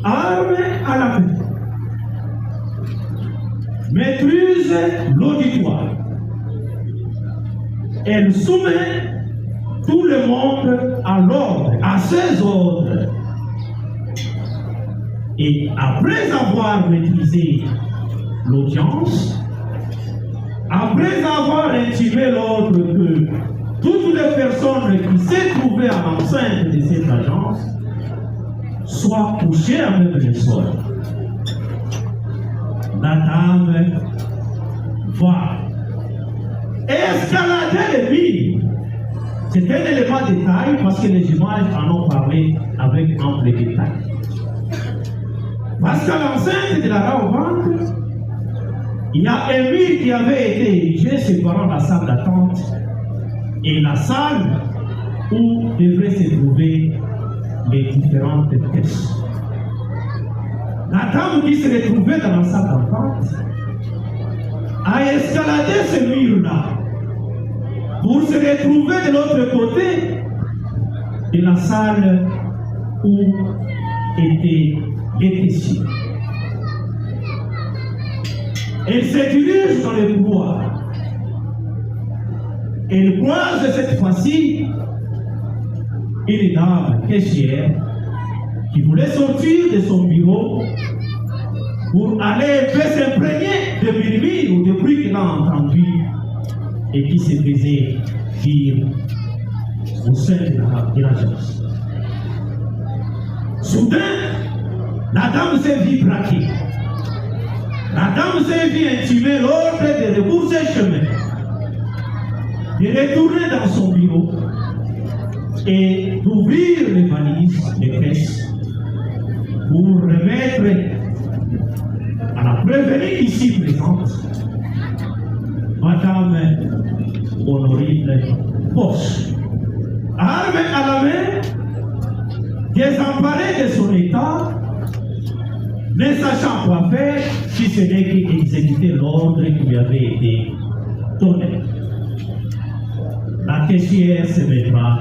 armes à la main, maîtrise l'auditoire. Elle soumet tout le monde à l'ordre, à ses ordres. Et après avoir maîtrisé l'audience, après avoir intimé l'ordre que toutes les personnes qui se trouvaient à l'enceinte de cette agence soient couchées à même le sol, la dame va escalader les murs. C'est un élément de détail parce que les images en ont parlé avec ample détail. Parce qu'à l'enceinte de la Raovante, il y a un mur qui avait été érigé séparant la salle d'attente et la salle où devraient se trouver les différentes pièces. La dame qui se retrouvait dans la salle d'attente a escaladé ce mur-là pour se retrouver de l'autre côté de la salle où étaient les tessiers. Elle se dirige dans le couloir. Elle croise cette fois-ci une dame caissière qui voulait sortir de son bureau pour aller s'imprégner de murmures ou de bruits qu'elle a entendus et qui se faisait dire au sein de l'agence. Soudain, la dame s'est vue braquer. La dame s'est vue intimer l'ordre de rebourser chemin, de retourner dans son bureau et d'ouvrir les valises, les caisses, pour remettre à la prévenue ici présente, Madame Honorine Bosch, arme à la main, désemparée de son état, ne sachant quoi faire, si ce n'est qu'exécuter l'ordre qui lui avait été donné. La caissière se mettra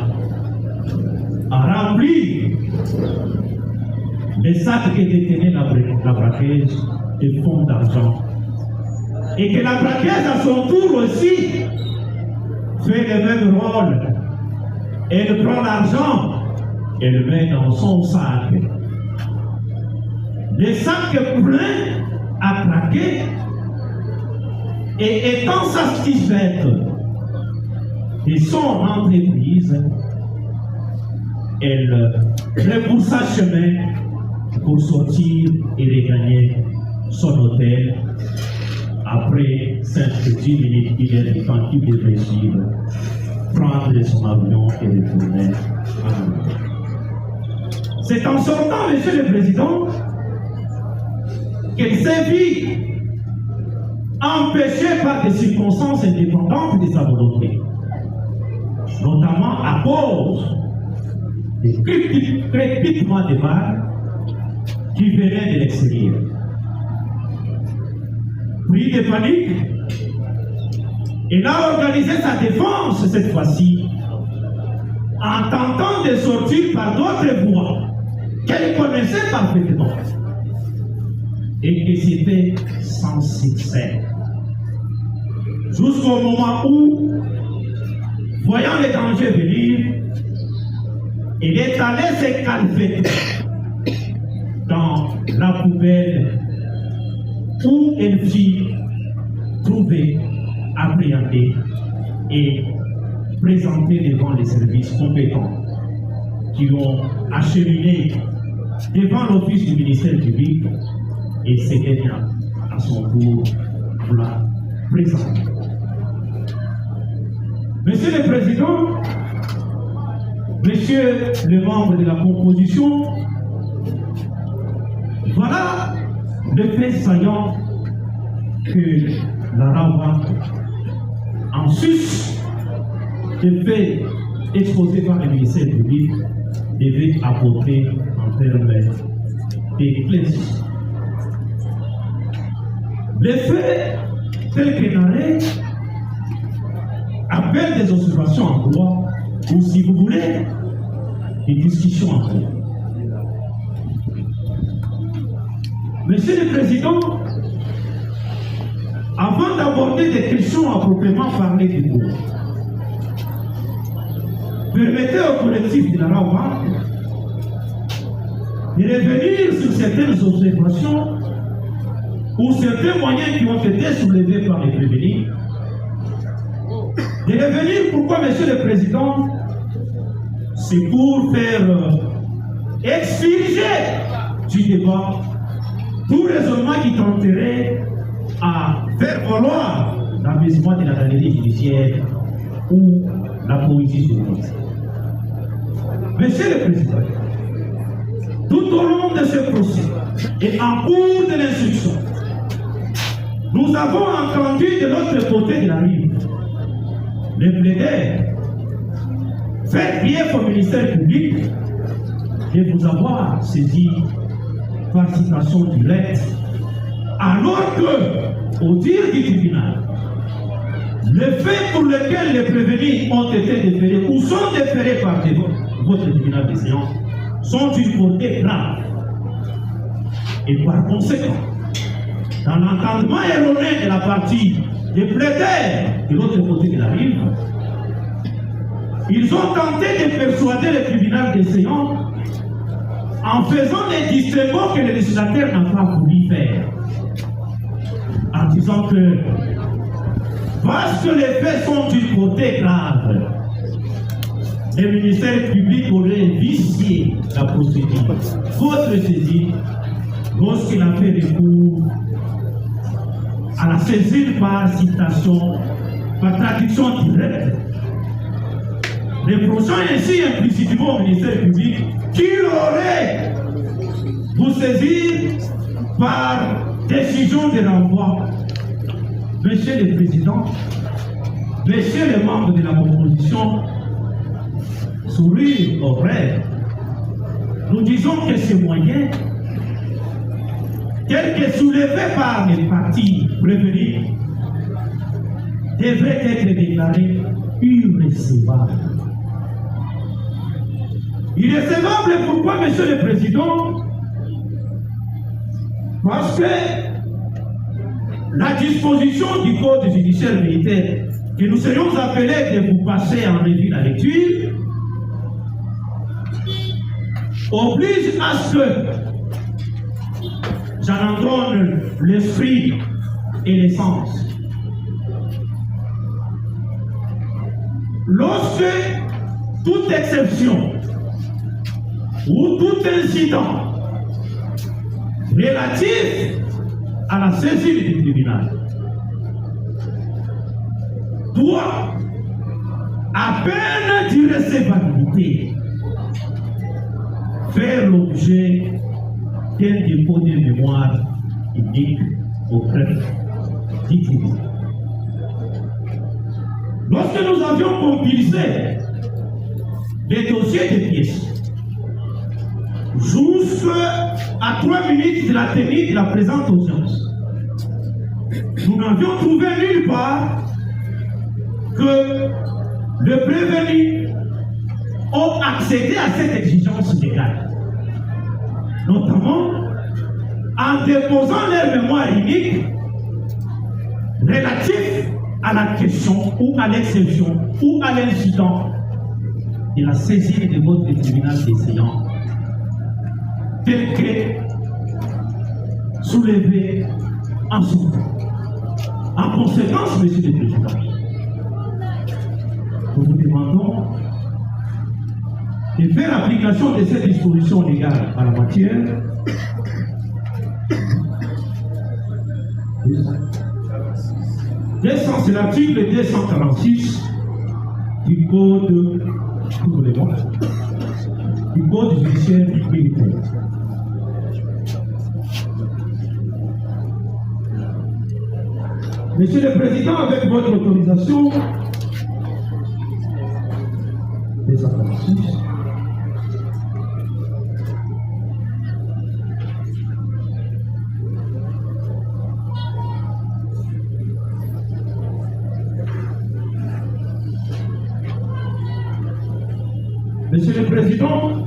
à remplir les sacs que détenait la braqueuse de fonds d'argent. Et que la braqueuse à son tour aussi fait le même rôle. Elle prend l'argent et le met dans son sac. Le sac plein à craquer et étant satisfaite de son entreprise, elle rebroussa chemin pour sortir et regagner son hôtel. Après 5-10 minutes, il est du temps qu'il devait suivre, prendre son avion et retourner à Londres. C'est en sortant, Monsieur le Président, qu'elle s'est vue empêchée par des circonstances indépendantes de sa volonté, notamment à cause des crépitements de balles qui venaient de l'extérieur. Pris de panique, elle a organisé sa défense cette fois-ci en tentant de sortir par d'autres voies qu'elle connaissait parfaitement et que c'était sans succès. Jusqu'au moment où, voyant les dangers venir, elle est allée se calfeter dans la poubelle où elle fut trouvée, appréhendée et présentée devant les services compétents qui l'ont acheminée devant l'office du ministère public et c'était à son tour pour la présenter. Monsieur le Président, Messieurs les membres de la composition, voilà le fait saillant que la Raovante, en sus des faits exposés par le ministère public, devait apporter en termes d'éclaircissement. Les faits tels que narrés appellent des observations en droit ou, si vous voulez, des discussions en droit. Monsieur le Président, avant d'aborder des questions à proprement parler du groupe, permettez au collectif de la Rawa de revenir sur certaines observations ou certains moyens qui ont été soulevés par les prévenus. De revenir pourquoi, Monsieur le Président, c'est pour faire expiger du débat tout raisonnement qui tenterait à faire valoir l'abaissement de la galerie judiciaire ou la politique juridique. Monsieur le Président, tout au long de ce procès et en cours de l'instruction, nous avons entendu de l'autre côté de la rive les plaider. Faites grief au ministère public de vous avoir saisi par citation directe, alors que, au dire du tribunal, les faits pour lesquels les prévenus ont été déférés ou sont déférés par votre tribunal de séance sont d'une portée grave. Et par conséquent, dans l'entendement erroné de la partie des plaideurs de l'autre côté de la rive, ils ont tenté de persuader le tribunal des séances en faisant des distinguos que le législateur n'a pas voulu faire. En disant que, parce que les faits sont d'une portée grave, le ministère public aurait vicié la procédure. Votre saisie, lorsqu'il a fait recours à la saisine par citation, par traduction directe, reprochant ainsi implicitement au ministère public qu'il aurait vous saisir par décision de renvoi. Monsieur le Président, messieurs les membres de la composition, sourire au rêve, nous disons que ces moyens, tels que soulevés par les partis prévenus, devraient être déclarés irrecevables. Irrecevable, pourquoi, Monsieur le Président? Parce que la disposition du Code judiciaire militaire que nous serions appelés de vous passer en revue la lecture oblige à ce que j'en donne l'esprit et l'essence. Lorsque toute exception ou tout incident relatif à la saisine du tribunal doit, à peine d'irrecevabilité, faire l'objet d'un dépôt de mémoire unique auprès du tribunal. Lorsque nous avions compilé les dossiers de pièces, jusqu'à 3 minutes de la tenue de la présente audience, nous n'avions trouvé nulle part que les prévenus ont accédé à cette exigence légale, notamment en déposant leur mémoire unique relative à la question ou à l'exception ou à l'incident de la saisine de votre tribunal des séances, tel que soulevé en son temps. En conséquence, Monsieur le Président, nous vous demandons de faire application de cette disposition légale à la matière. C'est l'article 246 du Code judiciaire militaire. Monsieur le Président, avec votre autorisation, 246. Monsieur le Président,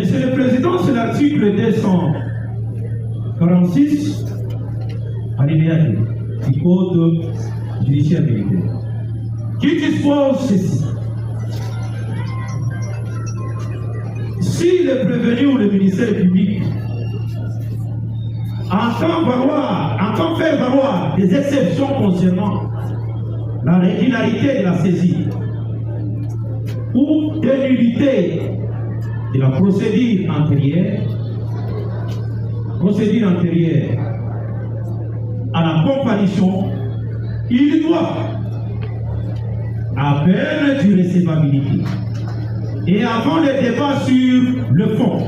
Monsieur le Président, c'est l'article 246, alinéa 2 du Code judiciaire militaire, qui dispose ceci. Si le prévenu ou le ministère public entend faire valoir des exceptions concernant la régularité de la saisie ou de nullité de la procédure antérieure à la comparution, il doit, à peine de recevabilité et avant le débat sur le fond,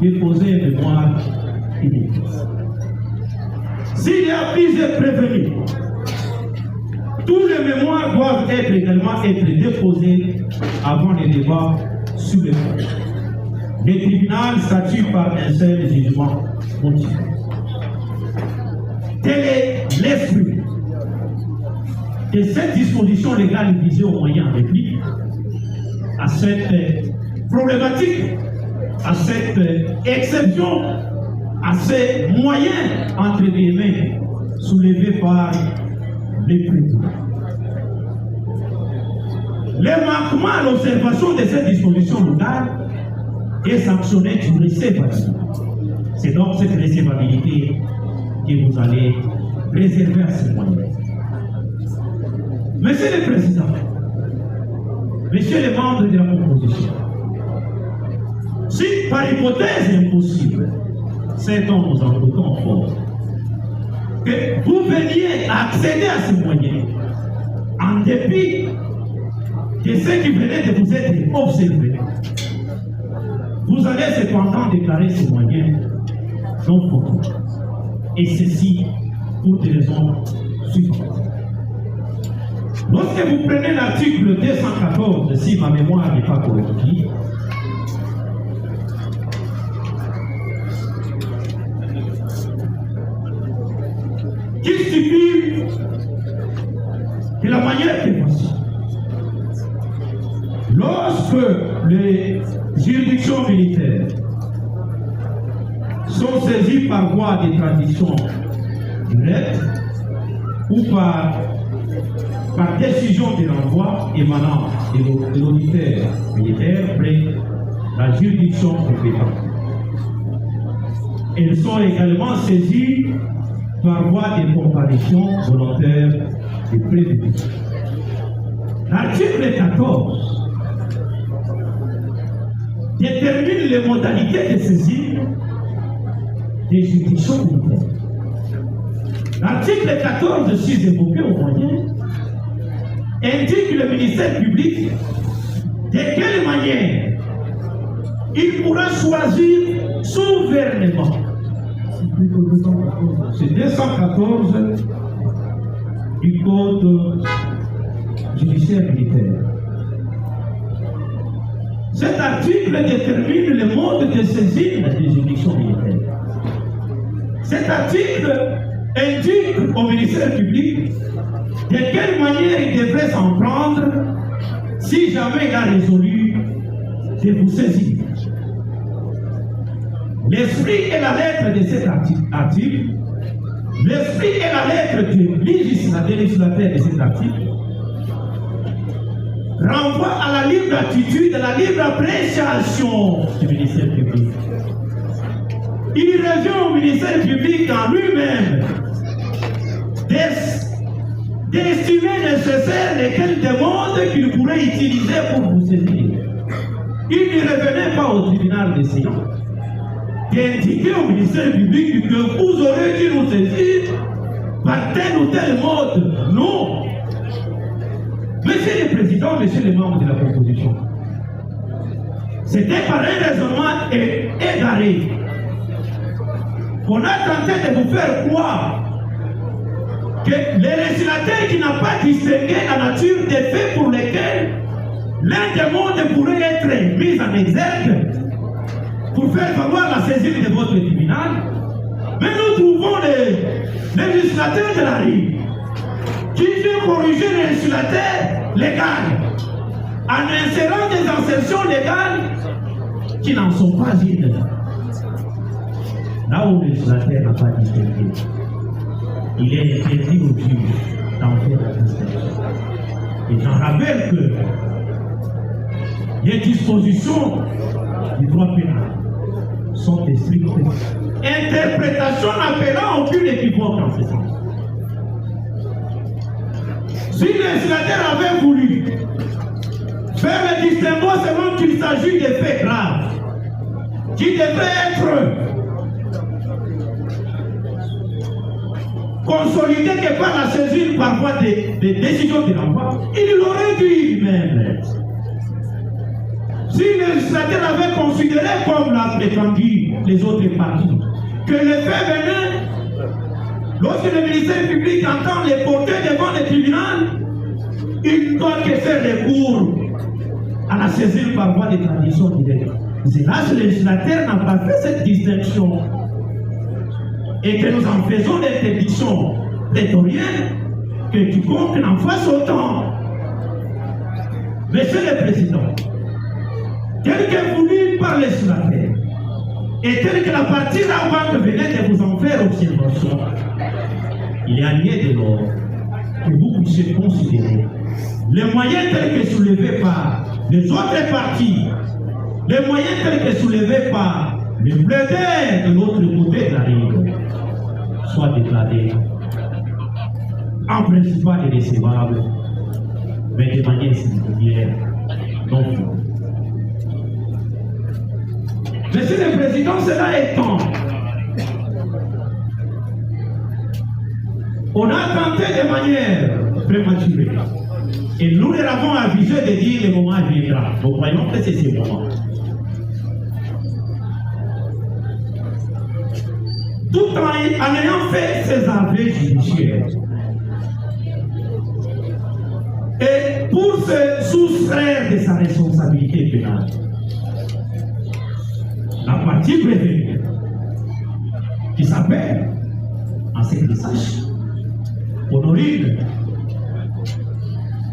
déposer un mémoire inédit. S'il y a plusieurs prévenus, tous les mémoires doivent également être déposés avant le débat sur le fond. Le tribunal statue par un seul jugement motivé. Tel est l'esprit de cette disposition légale visée au moyen réplique à cette problématique, à cette exception, à ces moyens, entre guillemets, soulevés par les prévenus. Le manquement à l'observation de cette disposition légale est sanctionné d'une recevabilité. C'est donc cette recevabilité que vous allez réserver à ces moyens. Monsieur le Président, Messieurs les membres de la proposition, si par hypothèse impossible, c'est dont nous en doutons fort, que vous veniez accéder à ces moyens, en dépit de ce qui venait de vous être observé, vous allez cependant déclarer ces moyens non fondés. Et ceci pour des raisons suivantes. Lorsque vous prenez l'article 214, si ma mémoire n'est pas corrective, qui stipule de la manière que voici. Lorsque les juridictions militaires sont saisies par voie de tradition directe ou par décision de l'envoi émanant de l'auditeur militaire près la juridiction compétente. Elles sont également saisies par voie de comparution volontaire et prévue. L'article 14 détermine les modalités de saisine des juridictions militaires. L'article 14, 6 évoqué au moyen, indique le ministère public de quelle manière il pourra choisir souverainement. C'est 214 du Code judiciaire militaire. Cet article détermine le mode de saisine des juridictions militaires. Cet article indique au ministère public de quelle manière il devrait s'en prendre si jamais il a résolu de vous saisir. L'esprit et la lettre de cet article, l'esprit et la lettre du législateur de cet article renvoient à la libre attitude, à la libre appréciation du ministère public. Il revient au ministère public en lui-même d'estimer nécessaire lesquelles demandes qu'il pourrait utiliser pour vous saisir. Il ne revenait pas au tribunal des séances d'indiquer au ministère public que vous aurez dû nous saisir par tel ou tel mode. Non. Monsieur le Président, Messieurs les membres de la proposition, c'était par un raisonnement égaré qu'on a tenté de vous faire croire que le législateur qui n'a pas distingué la nature des faits pour lesquels l'un des mondes pourrait être mis en exergue pour faire valoir la saisine de votre tribunal, mais nous trouvons les législateurs de la rue qui vient corriger le législateur légal en insérant des insertions légales qui n'en sont pas une. Là où le législateur n'a pas distingué, il est interdit au juge d'en faire la distinction. Et j'en rappelle que les dispositions du droit pénal sont des strictes interprétations n'appelant aucune équivoque en ce sens. Si le législateur avait voulu faire le distinguo selon qu'il s'agit de faits graves, qui devraient être consolidés que par la saisine par voie de décision de l'envoi, il l'aurait dû lui-même. Si le législateur avait considéré, comme l'a prétendu les autres partis, que les faits venaient, lorsque le ministère public entend les porter devant le tribunal, il ne doit que faire recours à la saisine par voie de tradition directe. C'est là que le législateur n'a pas fait cette distinction et que nous en faisons l'interdiction prétorienne que quiconque n'en fasse autant. Monsieur le Président, tel que voulu par le législateur et tel que la partie d'avant venait de vous en faire observation, il est allié de l'or que vous puissiez considérer les moyens tels que soulevés par les autres partis, les moyens tels que soulevés par les plaider de l'autre côté de la ligne, soient déclarés en principal et recevable, mais de manière singulière, non plus. Monsieur le Président, cela étant, on a tenté de manière prématurée, et nous les avons avisé de dire le moment viendra. Nous voyons que c'est ce moment. Tout en ayant fait ses aveux judiciaires, et pour se soustraire de sa responsabilité pénale, la partie prévenue, qui s'appelle, en ce qui sache, Honorine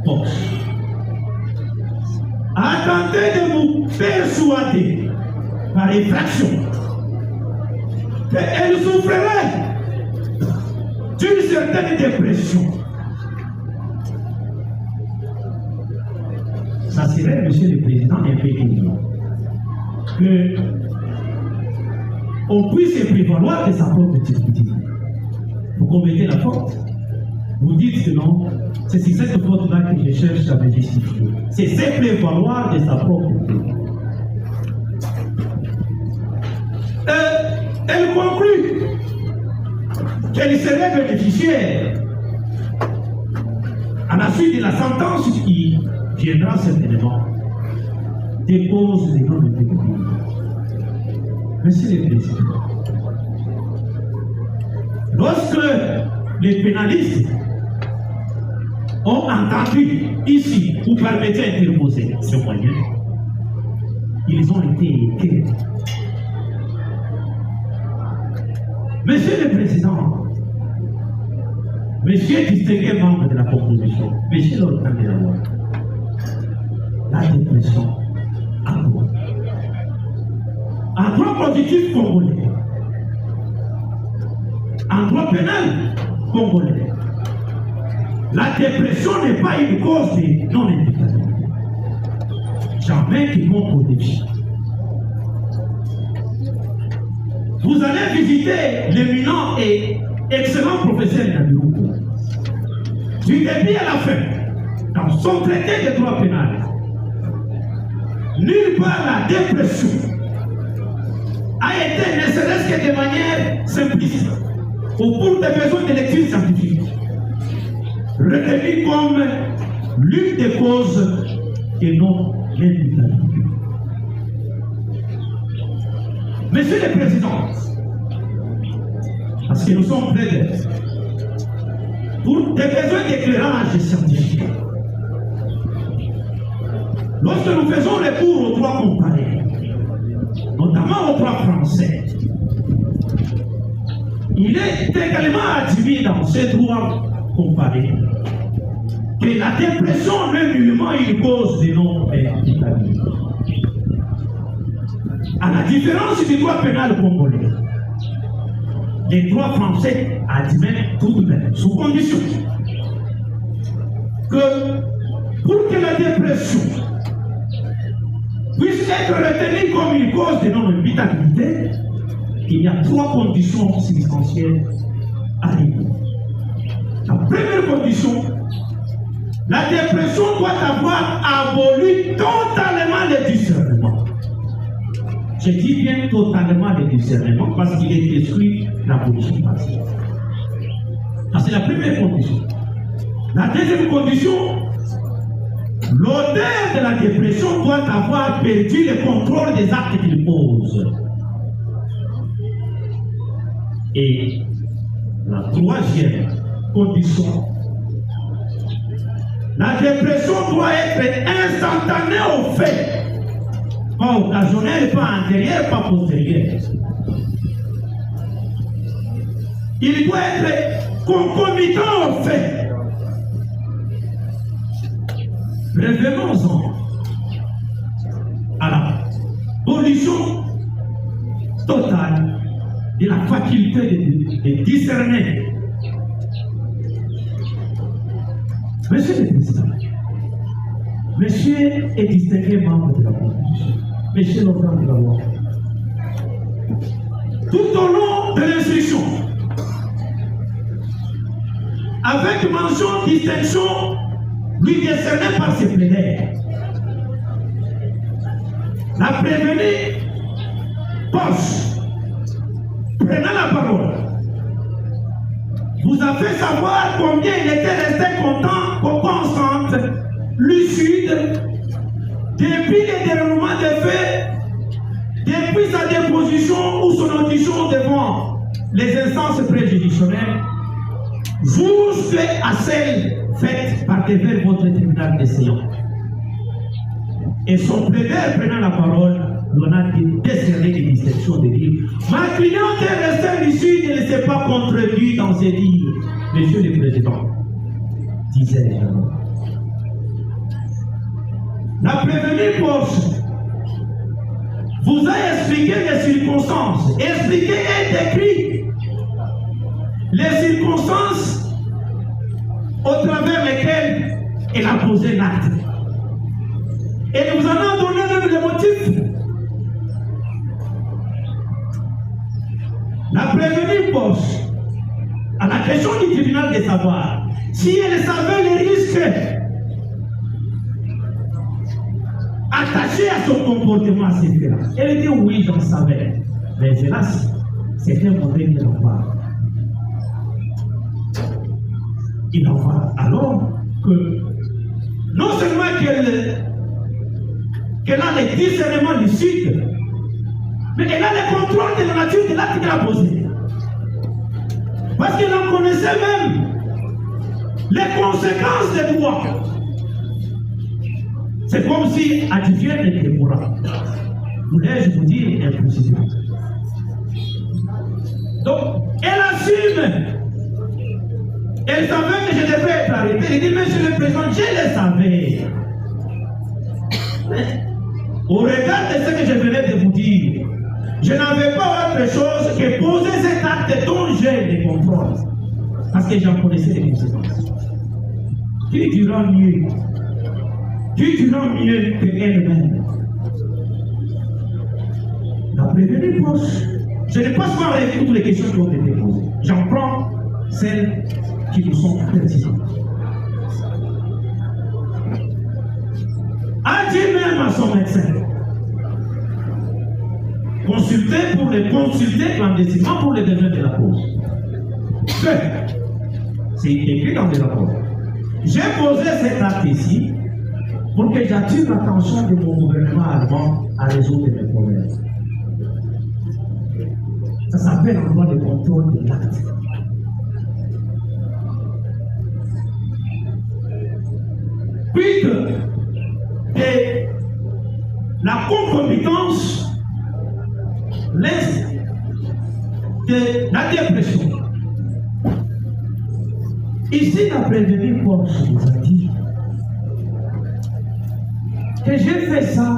Poche, a tenté de vous persuader par effraction qu'elle souffrirait d'une certaine dépression. Ça serait, Monsieur le Président, un peu évident que on puisse se prévaloir de sa propre turpitude. Vous commettez la faute, vous dites que non, c'est sur cette faute-là que je cherche à me justifier. C'est se prévaloir de sa propre turpitude. Elle conclut qu'elle serait bénéficiaire à la suite de la sentence qui viendra certainement des causes de non-intégrité. Monsieur le Président, lorsque les pénalistes ont entendu ici, vous permettez d'interposer ce moyen, ils ont été éclairés. Monsieur le Président, Monsieur distingué membre de la composition, Monsieur l'ordre de la loi, la dépression a droit. En droit positif congolais, en droit pénal congolais, la dépression n'est pas une cause de non-indicabilité. Jamais quiconque au défi. Vous allez visiter l'éminent et excellent professeur Nabiroukou. Du début à la fin, dans son traité de droit pénal, nulle part la dépression a été, ne serait-ce que de manière simpliste, ou pour des besoins de lecture scientifique, retenue comme l'une des causes et non l'indicabilité. Monsieur le Président, parce que nous sommes prêts pour des besoins d'éclairage scientifique, lorsque nous faisons recours aux droits comparés, notamment au droit français, il est également admis dans ces droits comparés que la dépression n'est nullement une cause de non-indicabilité. À la différence du droit pénal congolais, les droits français admettent tout de même, sous condition, que pour que la dépression puisse être retenue comme une cause de non-habitabilité, il y a 3 conditions substantielles à régler. La première condition, la dépression doit avoir aboli totalement le discernement. Je dis bien totalement le discernement parce qu'il est exclu l'abolition partielle. C'est la première condition. La deuxième condition, l'auteur de la dépression doit avoir perdu le contrôle des actes qu'il pose. Et la troisième condition, la dépression doit être instantanée au fait. Pas occasionnel, pas antérieur, pas postérieur. Il doit être concomitant au fait. Revenons-en à la abolition totale de la faculté de discerner. Monsieur le Président, Monsieur est distingué membre de la Constitution. Monsieur le grand de la loi. Tout au long de l'instruction, avec mention, distinction, lui décernée par ses plaidaires, la prévenue Poche, prenant la parole, vous a fait savoir combien il était resté constant, lucide, depuis le déroulement des faits, depuis sa déposition ou son audition devant les instances préjudiciaires, jusqu'à celle faite par devers votre tribunal d'essayant. Et son plaider prenant la parole, l'on a décerné des distinctions de dire ma cliente est restée lucide et ne s'est pas contredit dans ses dires. Monsieur le Président, disais-je. La prévenue Poche vous a expliqué les circonstances, expliqué et décrit les circonstances au travers lesquelles elle a posé l'acte. Et nous en avons donné même les motifs. La prévenue Poche, à la question du tribunal de savoir si elle savait les risques attachés à son comportement, etc. Elle dit oui, j'en savais. Mais hélas, c'est un mauvais miroir. Il en va alors que non seulement qu'elle a les discernements lucides, mais elle a le contrôle de la nature de l'acte qu'elle a posé. Parce qu'elle en connaissait même les conséquences des droits. C'est comme si Adieu était moral. Voulais-je vous dire impossible. Donc, elle assume. Elle savait que je devais être arrêté. Elle dit, Monsieur le Président, je le savais. Mais, au regard de ce que je venais de vous dire, je n'avais pas autre chose que poser cet acte dont j'ai les contrôles. Parce que j'en connaissais les conséquences. Qui dira mieux? Qui dira mieux que elle-même? La prévenue Poche. Je ne passe pas avec toutes les questions qui ont été posées. J'en prends celles qui nous sont pertinentes. A dit même à son médecin, consulter clandestinement pour les besoins de la cause. C'est écrit dans les rapports. J'ai posé cet acte ici pour que j'attire l'attention de mon gouvernement allemand à résoudre mes problèmes. Ça s'appelle en droit de contrôle de l'acte. Puis de la concomitance de la dépression. Ici, la prévenue Poche vous a dit que j'ai fait ça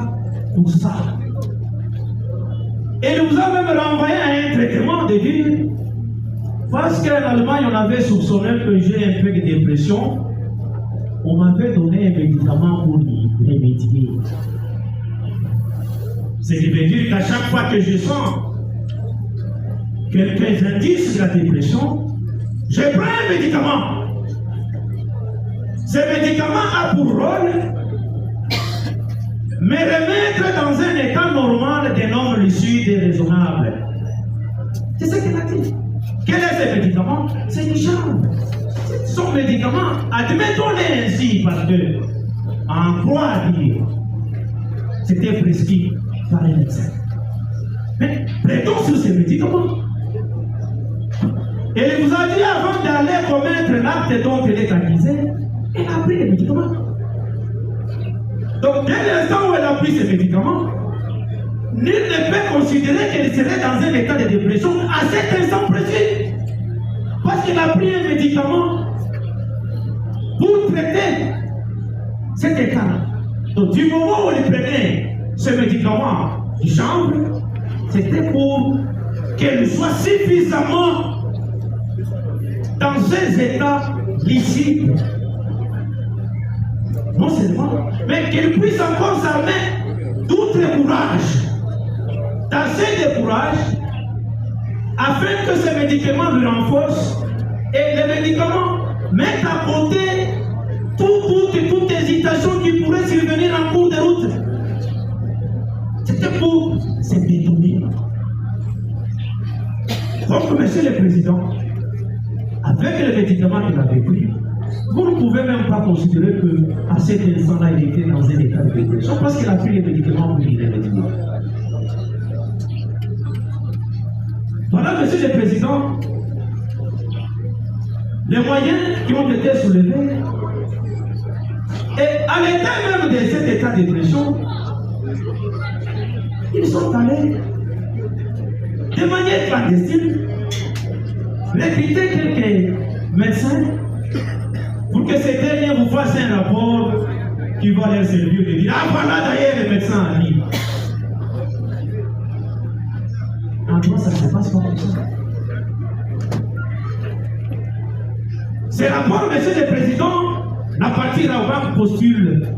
pour ça. Et il vous a même renvoyé à un traitement de dire, parce qu'en Allemagne, on avait soupçonné que j'ai un peu de dépression, on m'avait donné un médicament pour remédier. Ce qui veut dire qu'à chaque fois que je sens quelques indices de la dépression, je prends un médicament. Ce médicament a pour rôle me remettre dans un état normal des normes lucides et raisonnables. C'est ce qu'il a dit. Quel est ce médicament? C'est du genre. Son médicament, admettons-le ainsi, parce que, en croit à dire, c'était prescrit par un médecin. Mais prêtons sur ces médicaments. Et il vous a dit avant d'aller commettre l'acte dont elle est accusée, elle a pris les médicaments. Donc, dès l'instant où elle a pris ces médicaments, nul ne peut considérer qu'elle serait dans un état de dépression à cet instant précis. Parce qu'elle a pris un médicament pour traiter cet état-là. Donc, du moment où elle prenait ce médicament du chanvre, c'était pour qu'elle soit suffisamment dans ces états licites. Non seulement, mais qu'elle puisse encore s'armer d'outre courage, d'assez de courage, afin que ces médicaments lui renforcent et les médicaments mettent à côté toute hésitation qui pourrait survenir en cours de route. C'était pour se détourner. Donc, Monsieur le Président, avec les médicaments qu'il avait pris, vous ne pouvez même pas considérer qu'à cet instant-là, il était dans un état de dépression parce qu'il a pris les médicaments pour les remédier. Voilà, Monsieur le Président, les moyens qui ont été soulevés. Et à l'état même de cet état de dépression, ils sont allés de manière clandestine recruter quelques médecins pour que ces derniers vous fassent un rapport qui va leur servir de dire ah voilà d'ailleurs les médecins à lire. En toi, ça ne se passe pas comme ça. Ces rapports, Monsieur le Président, à partir d'avant postule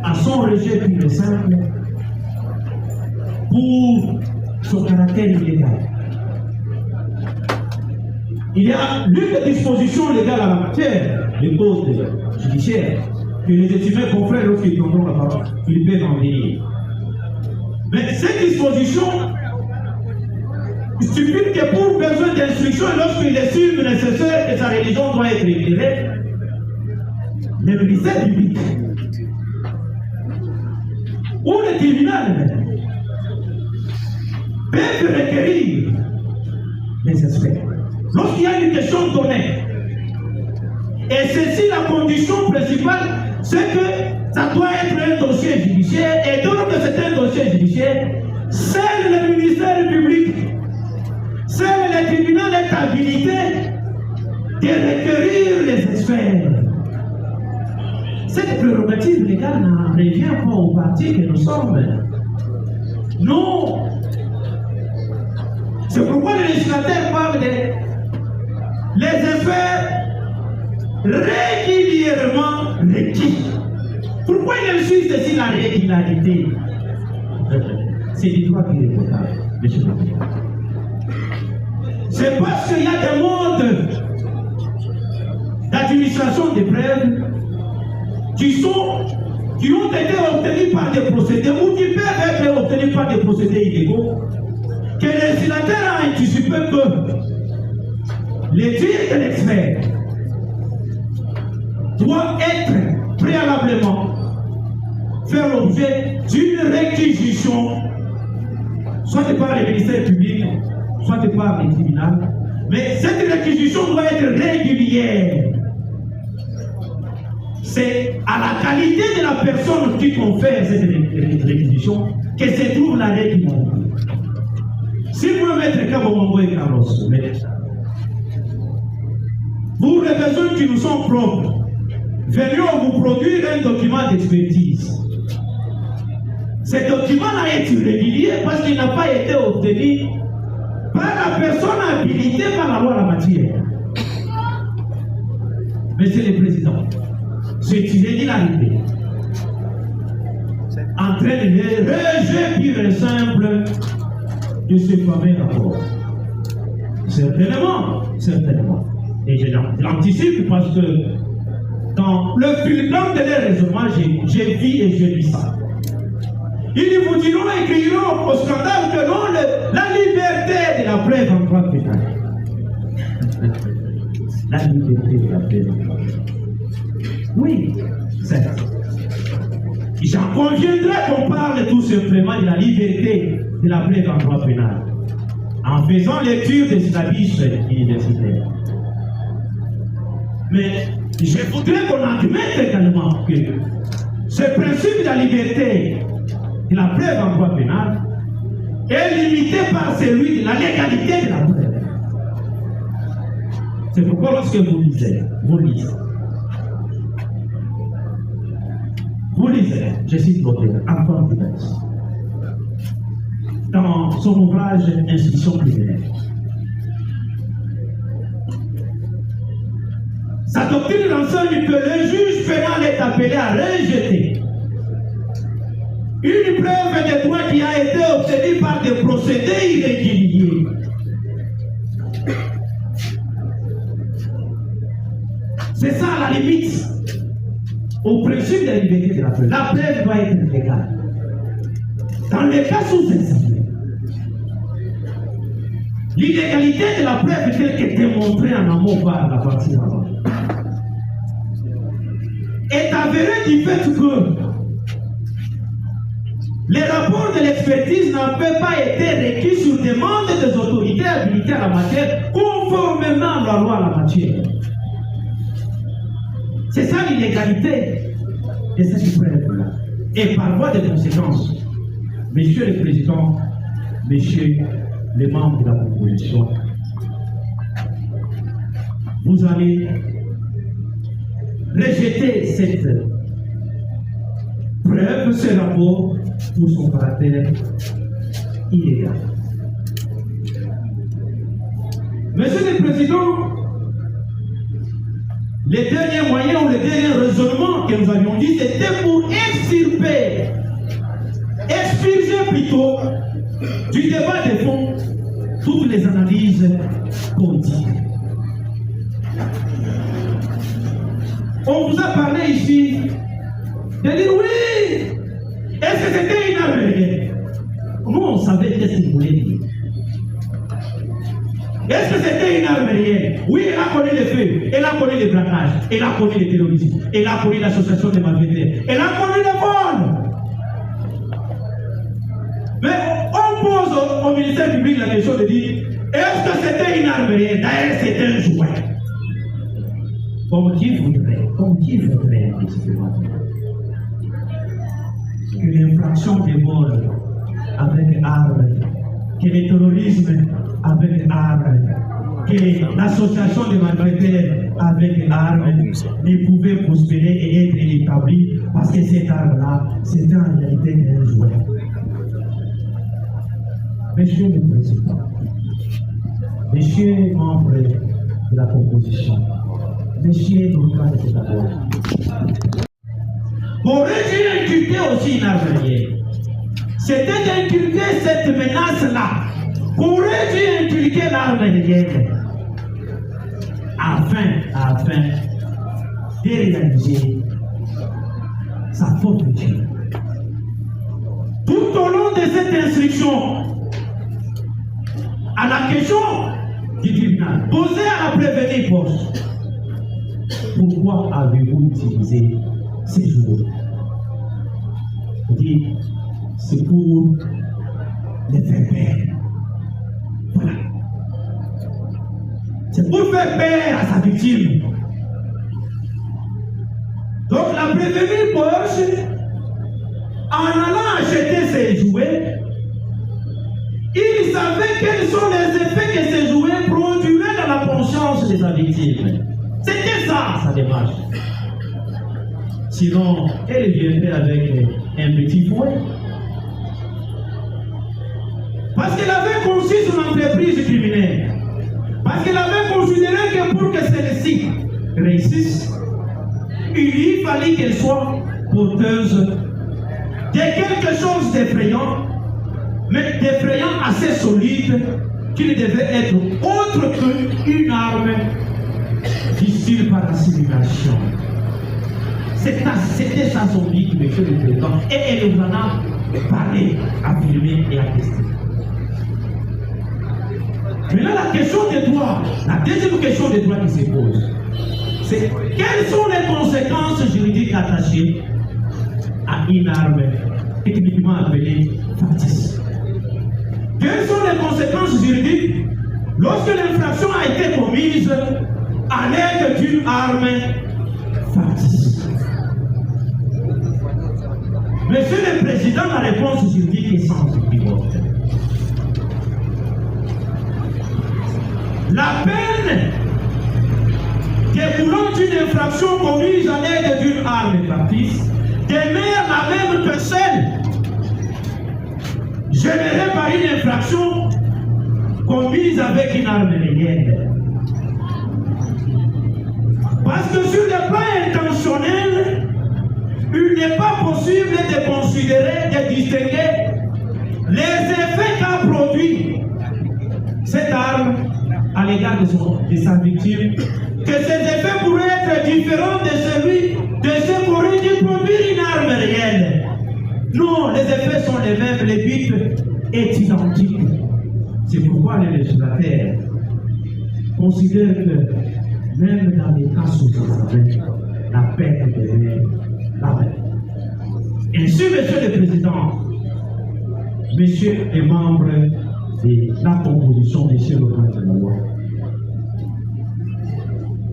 à son rejet pur et simple pour son caractère illégal. Il y a l'une des dispositions légales à la matière des causes judiciaires que les étudiants confrères lorsqu'ils prendront la parole, ils peuvent en venir. Mais cette disposition stipule que pour besoin d'instruction, lorsqu'il estime nécessaire que sa religion doit être éclairée, le ministère public ou le tribunal peuvent requérir les experts. Lorsqu'il y a une question donnée, et ceci la condition principale, c'est que ça doit être un dossier judiciaire, et donc que c'est un dossier judiciaire, seul le ministère public, seul le tribunal est habilité de requérir les experts. Cette prérogative légale n'en revient pas au parti que nous sommes. Non. C'est pourquoi le législateur parle de les experts régulièrement requis. Pourquoi il insiste ici la régularité? C'est du droit qui est irrévocable, monsieur le président. C'est parce qu'il y a des modes d'administration des preuves qui ont été obtenus par des procédés ou qui peuvent être obtenus par des procédés illégaux que le législateur a anticipé que les tirs de l'expert doit être préalablement faire l'objet d'une réquisition, soit par le ministère public, soit par les tribunaux. Mais cette réquisition doit être régulière. C'est à la qualité de la personne qui confère cette réquisition que se trouve la régularité. Si vous mettez Kabongo et Carlos, pour les besoins qui nous sont propres, venons vous produire un document d'expertise. Ce document-là est irrégulier parce qu'il n'a pas été obtenu par la personne habilitée par la loi en la matière. Monsieur le Président, c'est une irrégularité en train de rejet pur et simple de ce fameux rapport. Certainement, certainement. Et je l'anticipe parce que dans le fulgure de leur raisonnement, j'ai vu et j'ai lu ça. Ils vous diront, écriront au scandale que non, la liberté de la preuve en droit pénal. La liberté de la preuve en droit pénal. Oui, certes. J'en conviendrai qu'on parle tout simplement de la liberté de la preuve en droit pénal en faisant lecture des syllabus universitaires. Mais je voudrais qu'on admette également que ce principe de la liberté de la preuve en droit pénal est limité par celui de la légalité de la preuve. C'est pourquoi lorsque vous lisez, je cite l'auteur, Antoine Duvers, dans son ouvrage Instruction criminelle. Sa doctrine enseigne que le juge pénal est appelé à rejeter une preuve de droit qui a été obtenue par des procédés irréguliers. C'est ça la limite au principe de la liberté de la preuve. La preuve doit être légale. Dans le cas sous-examiné, l'illégalité de la preuve telle qu'elle est démontrée en amont par la partie avant est avérée du fait que les rapports de l'expertise n'avaient pas été requis sur demande des autorités habilitées à la matière, conformément à la loi à la matière. C'est ça l'illégalité de cette preuve-là. Et par voie de conséquence, Monsieur le Président, Messieurs les membres de la proposition, vous allez rejeter cette preuve, ce rapport, pour son caractère illégal. Monsieur le Président, les derniers moyens ou les derniers raisonnements que nous avions dit, c'était pour expurger plutôt du débat de fond toutes les analyses politiques. On vous a parlé ici de dire oui, est-ce que c'était une arme réelle? Nous, on savait qu'est-ce qu'il voulait dire. Est-ce que c'était une arme réelle? Oui, elle a connu les faits, elle a connu les braquages, elle a connu les terroristes, elle a connu l'association des malfaiteurs, elle a connu le vol. Mais on pose au ministère public la question de dire, est-ce que c'était une arme réelle? D'ailleurs, c'était un jouet. Comme qui voudrait, que l'infraction des vols avec armes, que le terrorisme avec armes, que l'association des malfaiteurs avec armes ne pouvait prospérer et être établie parce que cette arme-là, c'était en réalité un jouet. Monsieur le Président, Messieurs les membres de la proposition, Messieurs l'organe de la aurait dû inculquer aussi une arme réelle. C'était d'inculquer cette menace-là. Aurait dû inculquer l'arme réelle afin de réaliser sa faute de Dieu. Tout au long de cette instruction, à la question du tribunal, posée à la prévenue poste, pourquoi avez-vous utilisé ces jours? Dit, c'est pour les faire peur. Voilà. C'est pour faire peur à sa victime. Donc la prévenue poste, en allant acheter ses jouets, il savait quels sont les effets que ces jouets produiraient dans la conscience de sa victime. C'était ça, sa démarche. Sinon, elle viendrait avec un petit fouet Parce qu'il avait conçu son entreprise criminelle. Parce qu'il avait considéré que pour que celle-ci réussisse, il lui fallait qu'elle soit porteuse de quelque chose d'effrayant, mais d'effrayant assez solide, qui ne devait être autre qu'une arme difficile par assimilation. C'était ça son but, monsieur le président, et elle nous en a parlé, affirmé et attesté. Maintenant, la question des droits, la deuxième question des droits qui se pose, c'est quelles sont les conséquences juridiques attachées à une arme techniquement appelée factice? Quelles sont les conséquences juridiques lorsque l'infraction a été commise à l'aide d'une arme factice? Monsieur le Président, la réponse juridique est sans équivoque. La peine découlant d'une infraction commise à l'aide d'une arme factice demeure la même que celle générée par une infraction commise avec une arme réelle. Parce que sur le plan intentionnel, il n'est pas possible de considérer, de distinguer les effets qu'a produit cette arme à l'égard de sa victime, que ces effets pourraient être différents de ce qu'aurait dû produire une arme réelle. Non, les effets sont les mêmes, le but est identique. C'est pourquoi les législateurs considèrent que même dans les cas sous-jacents, la peine devient la même. Ainsi, Monsieur le Président, Monsieur les membres de la composition, Monsieur le Président de la loi,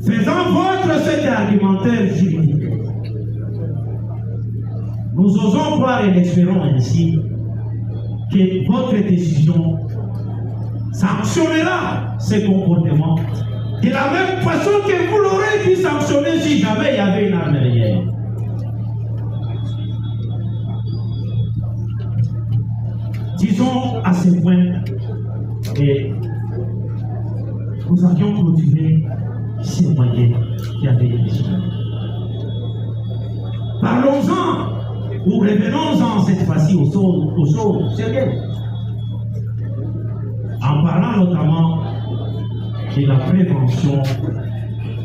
faisant votre cet argumentaire juridique, nous osons croire et l'espérons ainsi que votre décision sanctionnera ces comportements de la même façon que vous l'aurez dû sanctionner si jamais il y avait une arme réelle. Disons à ce point que nous avions clôturé ces moyens qui avaient été disponibles. Parlons-en ou revenons-en cette fois-ci aux choses sérieuses. En parlant notamment de la prévention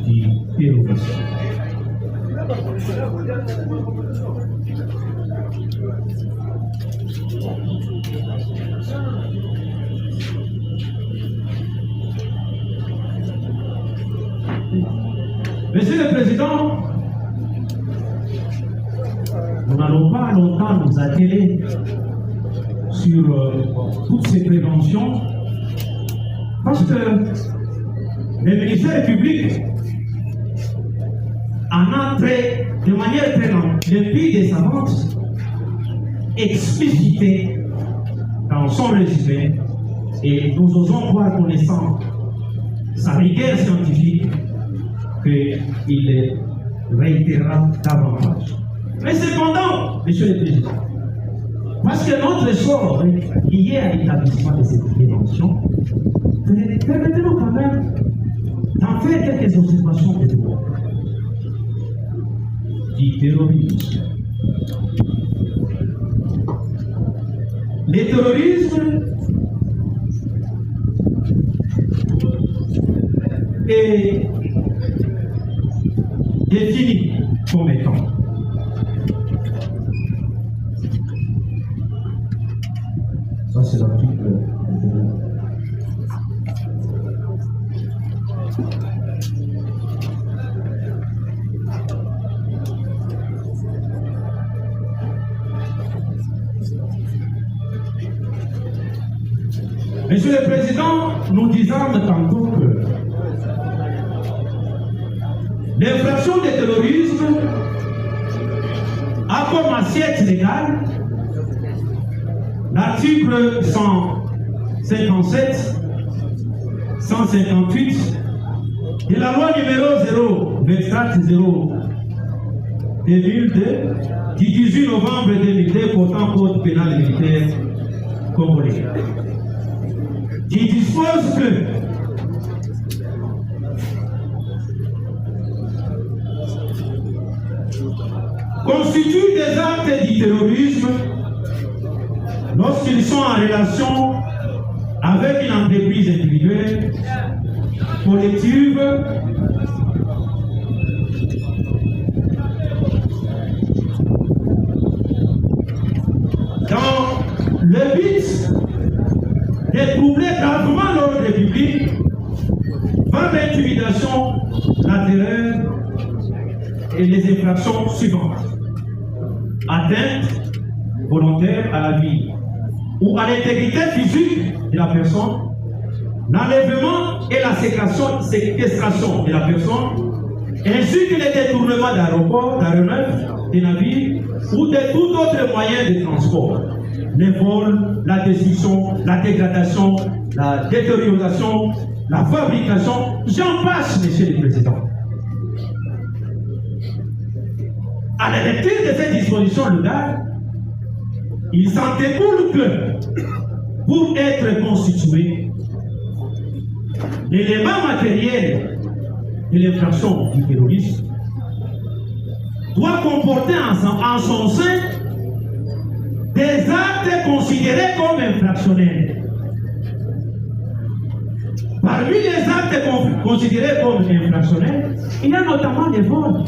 du terrorisme. Monsieur le Président, nous n'allons pas longtemps nous atteler sur toutes ces préventions parce que le ministère public en a de manière très limpide et savante explicité dans son résumé et nous osons croire, connaissant sa rigueur scientifique, qu'il réitérera davantage. Mais cependant, Monsieur le Président, parce que notre sort est lié à l'établissement de cette prévention, permettez-nous quand même d'en faire quelques observations de droit du terrorisme. Le terrorisme est défini comme étant ça, c'est l'article. Monsieur le Président, nous disons tantôt que l'infraction de terrorisme a comme assiette légale l'article 157, 158 de la loi numéro 024-0-2002 du 18 novembre 2002 portant code pénal militaire congolais. qui dispose que constituent des actes du terrorisme lorsqu'ils sont en relation avec une entreprise individuelle, collective, dans le but de troubler gravement l'ordre public par l'intimidation, la terreur et les infractions suivantes: atteinte volontaire à la vie ou à l'intégrité physique de la personne, l'enlèvement et la séquestration de la personne, ainsi que le détournement d'aéroports, d'aéronefs, de navires ou de tout autre moyen de transport. Les vols, la destruction, la dégradation, la détérioration, la fabrication, j'en passe, Monsieur le Président. À la lecture de ces dispositions légales, il s'en découle que, pour être constitué, l'élément matériel de l'infraction du terrorisme doit comporter en son sein des actes considérés comme infractionnels. Parmi les actes considérés comme infractionnels, il y a notamment les vols.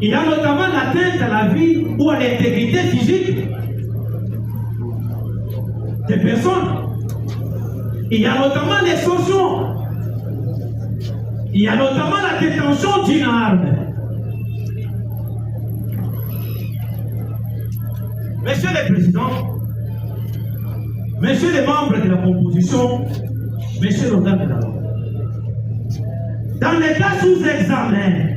Il y a notamment l'atteinte à la vie ou à l'intégrité physique des personnes. Il y a notamment l'extorsion. Il y a notamment la détention d'une arme. Monsieur le Président, Messieurs les membres de la composition, Messieurs l'organe de la loi, dans les cas sous examen,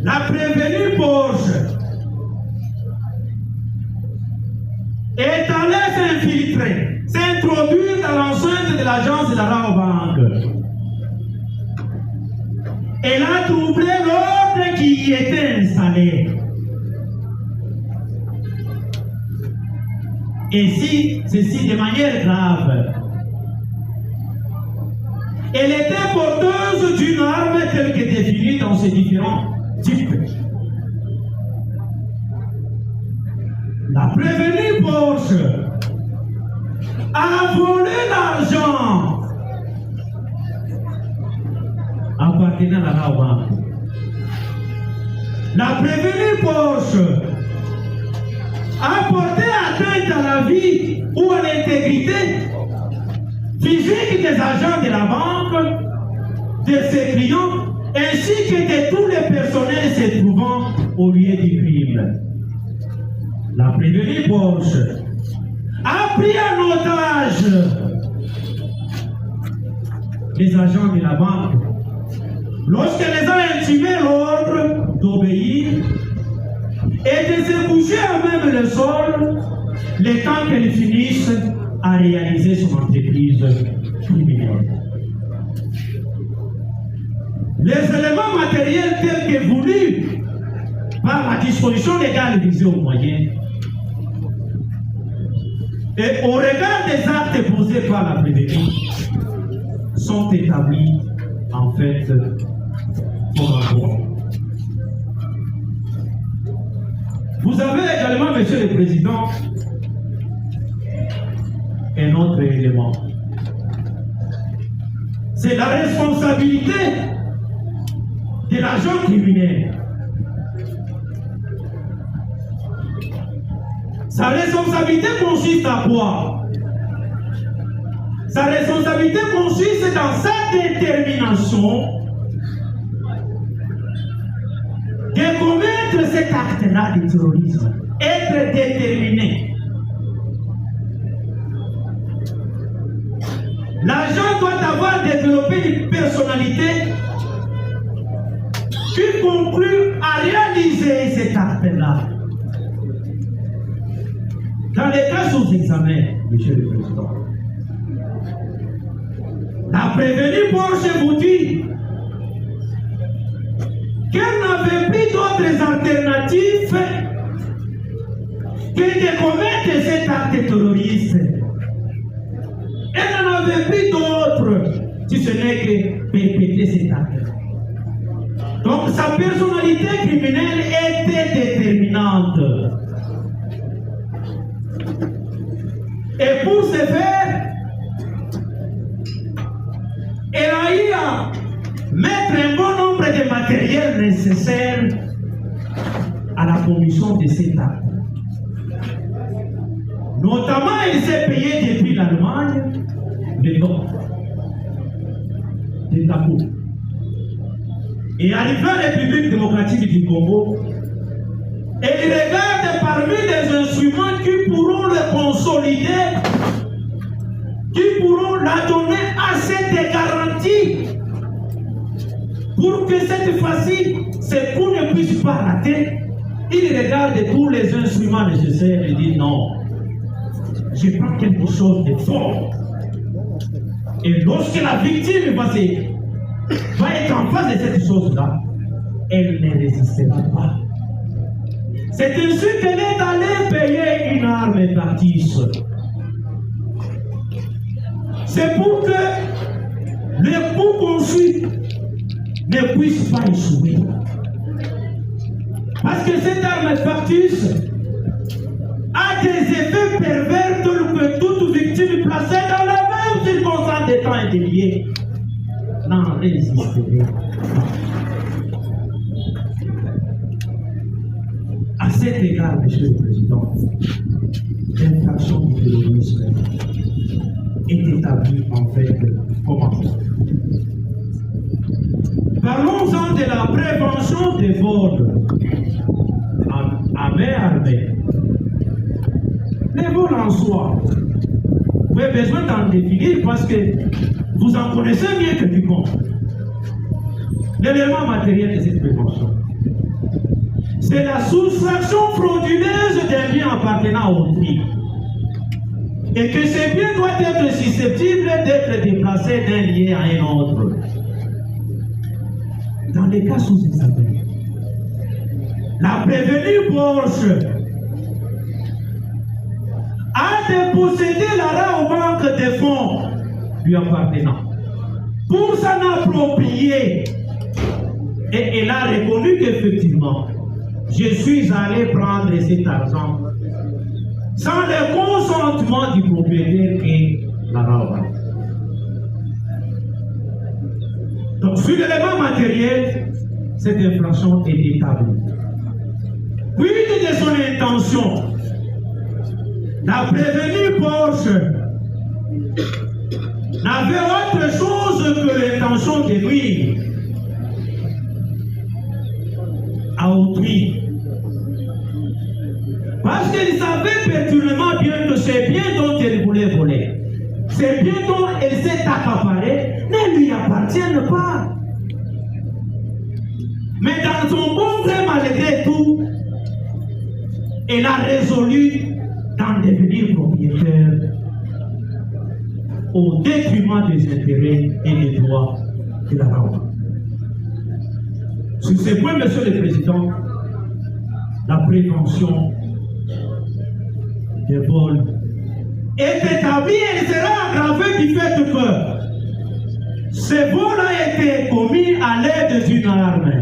la prévenue Porsche est allée s'infiltrer, s'introduire dans l'enceinte de l'agence de la Rabobank. Elle a troublé l'ordre qui y était installé. Et si, ceci de manière grave, elle était porteuse d'une arme telle que définie dans ces différents types. La prévenue Porsche a volé l'argent appartenant à la Rabobank. La prévenue Porsche a porté atteinte à la vie ou à l'intégrité physique des agents de la banque, de ses clients, ainsi que de tous les personnels se trouvant au lieu du crime. La prévenue Porsche a pris en otage les agents de la banque lorsqu'elle les a intimé l'ordre d'obéir et de se coucher à même le sol le temps qu'elle finisse à réaliser son entreprise criminelle. Les éléments matériels tels que voulus par la disposition légale visée au moyen et au regard des actes posés par la prévenue sont établis en fait pour un droit. Vous avez également, Monsieur le Président, un autre élément. C'est la responsabilité de l'agent criminel. Sa responsabilité consiste à quoi? Sa responsabilité consiste dans sa détermination de commettre cet acte-là de terrorisme. Être déterminé. L'agent doit avoir développé une personnalité qui conclut à réaliser cet acte-là. Dans les cas sous examen, Monsieur le Président, la prévenue Porsche vous dit qu'elle n'avait plus d'autres alternatives que de commettre cet acte terroriste. Elle n'en avait plus d'autre, si ce n'est que perpétrer cet acte. Donc sa personnalité criminelle était déterminante. Et pour ce faire, elle a eu à mettre un bon nombre de matériel nécessaires à la commission de cet acte. Notamment, il s'est payé depuis l'Allemagne le don de Takou. Et arrivé à la République démocratique du Congo, et il regarde parmi les instruments qui pourront le consolider, qui pourront la donner assez de garanties pour que cette fois-ci, ces coups ne puissent pas rater. Il regarde tous les instruments nécessaires et dit non, je prends quelque chose de fort. Et lorsque la victime va être en face de cette chose-là, elle ne résistera pas. C'est ainsi qu'elle est allée payer une arme factice. C'est pour que le coup conçu ne puisse pas échouer. Parce que cette arme factice a des effets pervers tels que toute victime placée dans la même circonstance de temps et de lié n'en résisterait pas. À cet égard, Monsieur le Président, l'infraction du terrorisme est établie en fait comment? Parlons-en de la prévention des vols à main armée. Les vols en soi, vous avez besoin d'en définir parce que vous en connaissez mieux que quiconque. L'élément matériel de cette prévention, c'est la soustraction frauduleuse d'un bien appartenant à autrui. Et que ce bien doit être susceptible d'être déplacé d'un lien à un autre. Dans les cas sous-examinés, la prévenue Porsche a dépossédé l'argent aux banques de fonds lui appartenant pour s'en approprier. Et elle a reconnu qu'effectivement, je suis allé prendre cet argent sans le consentement du propriétaire qui l'a rendu. Donc, sur l'élément matériel, cette infraction est établie. Puis de son intention, la prévenue Porsche n'avait autre chose que l'intention de nuire à autrui. Parce qu'elle savait pertinemment bien que ces biens dont elle voulait voler, ces biens dont elle s'est accaparée, ne lui appartiennent pas. Mais dans son bon gré, malgré tout, elle a résolu d'en devenir propriétaire au détriment des intérêts et des droits de la loi. Sur ce point, Monsieur le Président, la prévention des vols est établie et elle sera aggravée du fait que ce vol a été commis à l'aide d'une arme.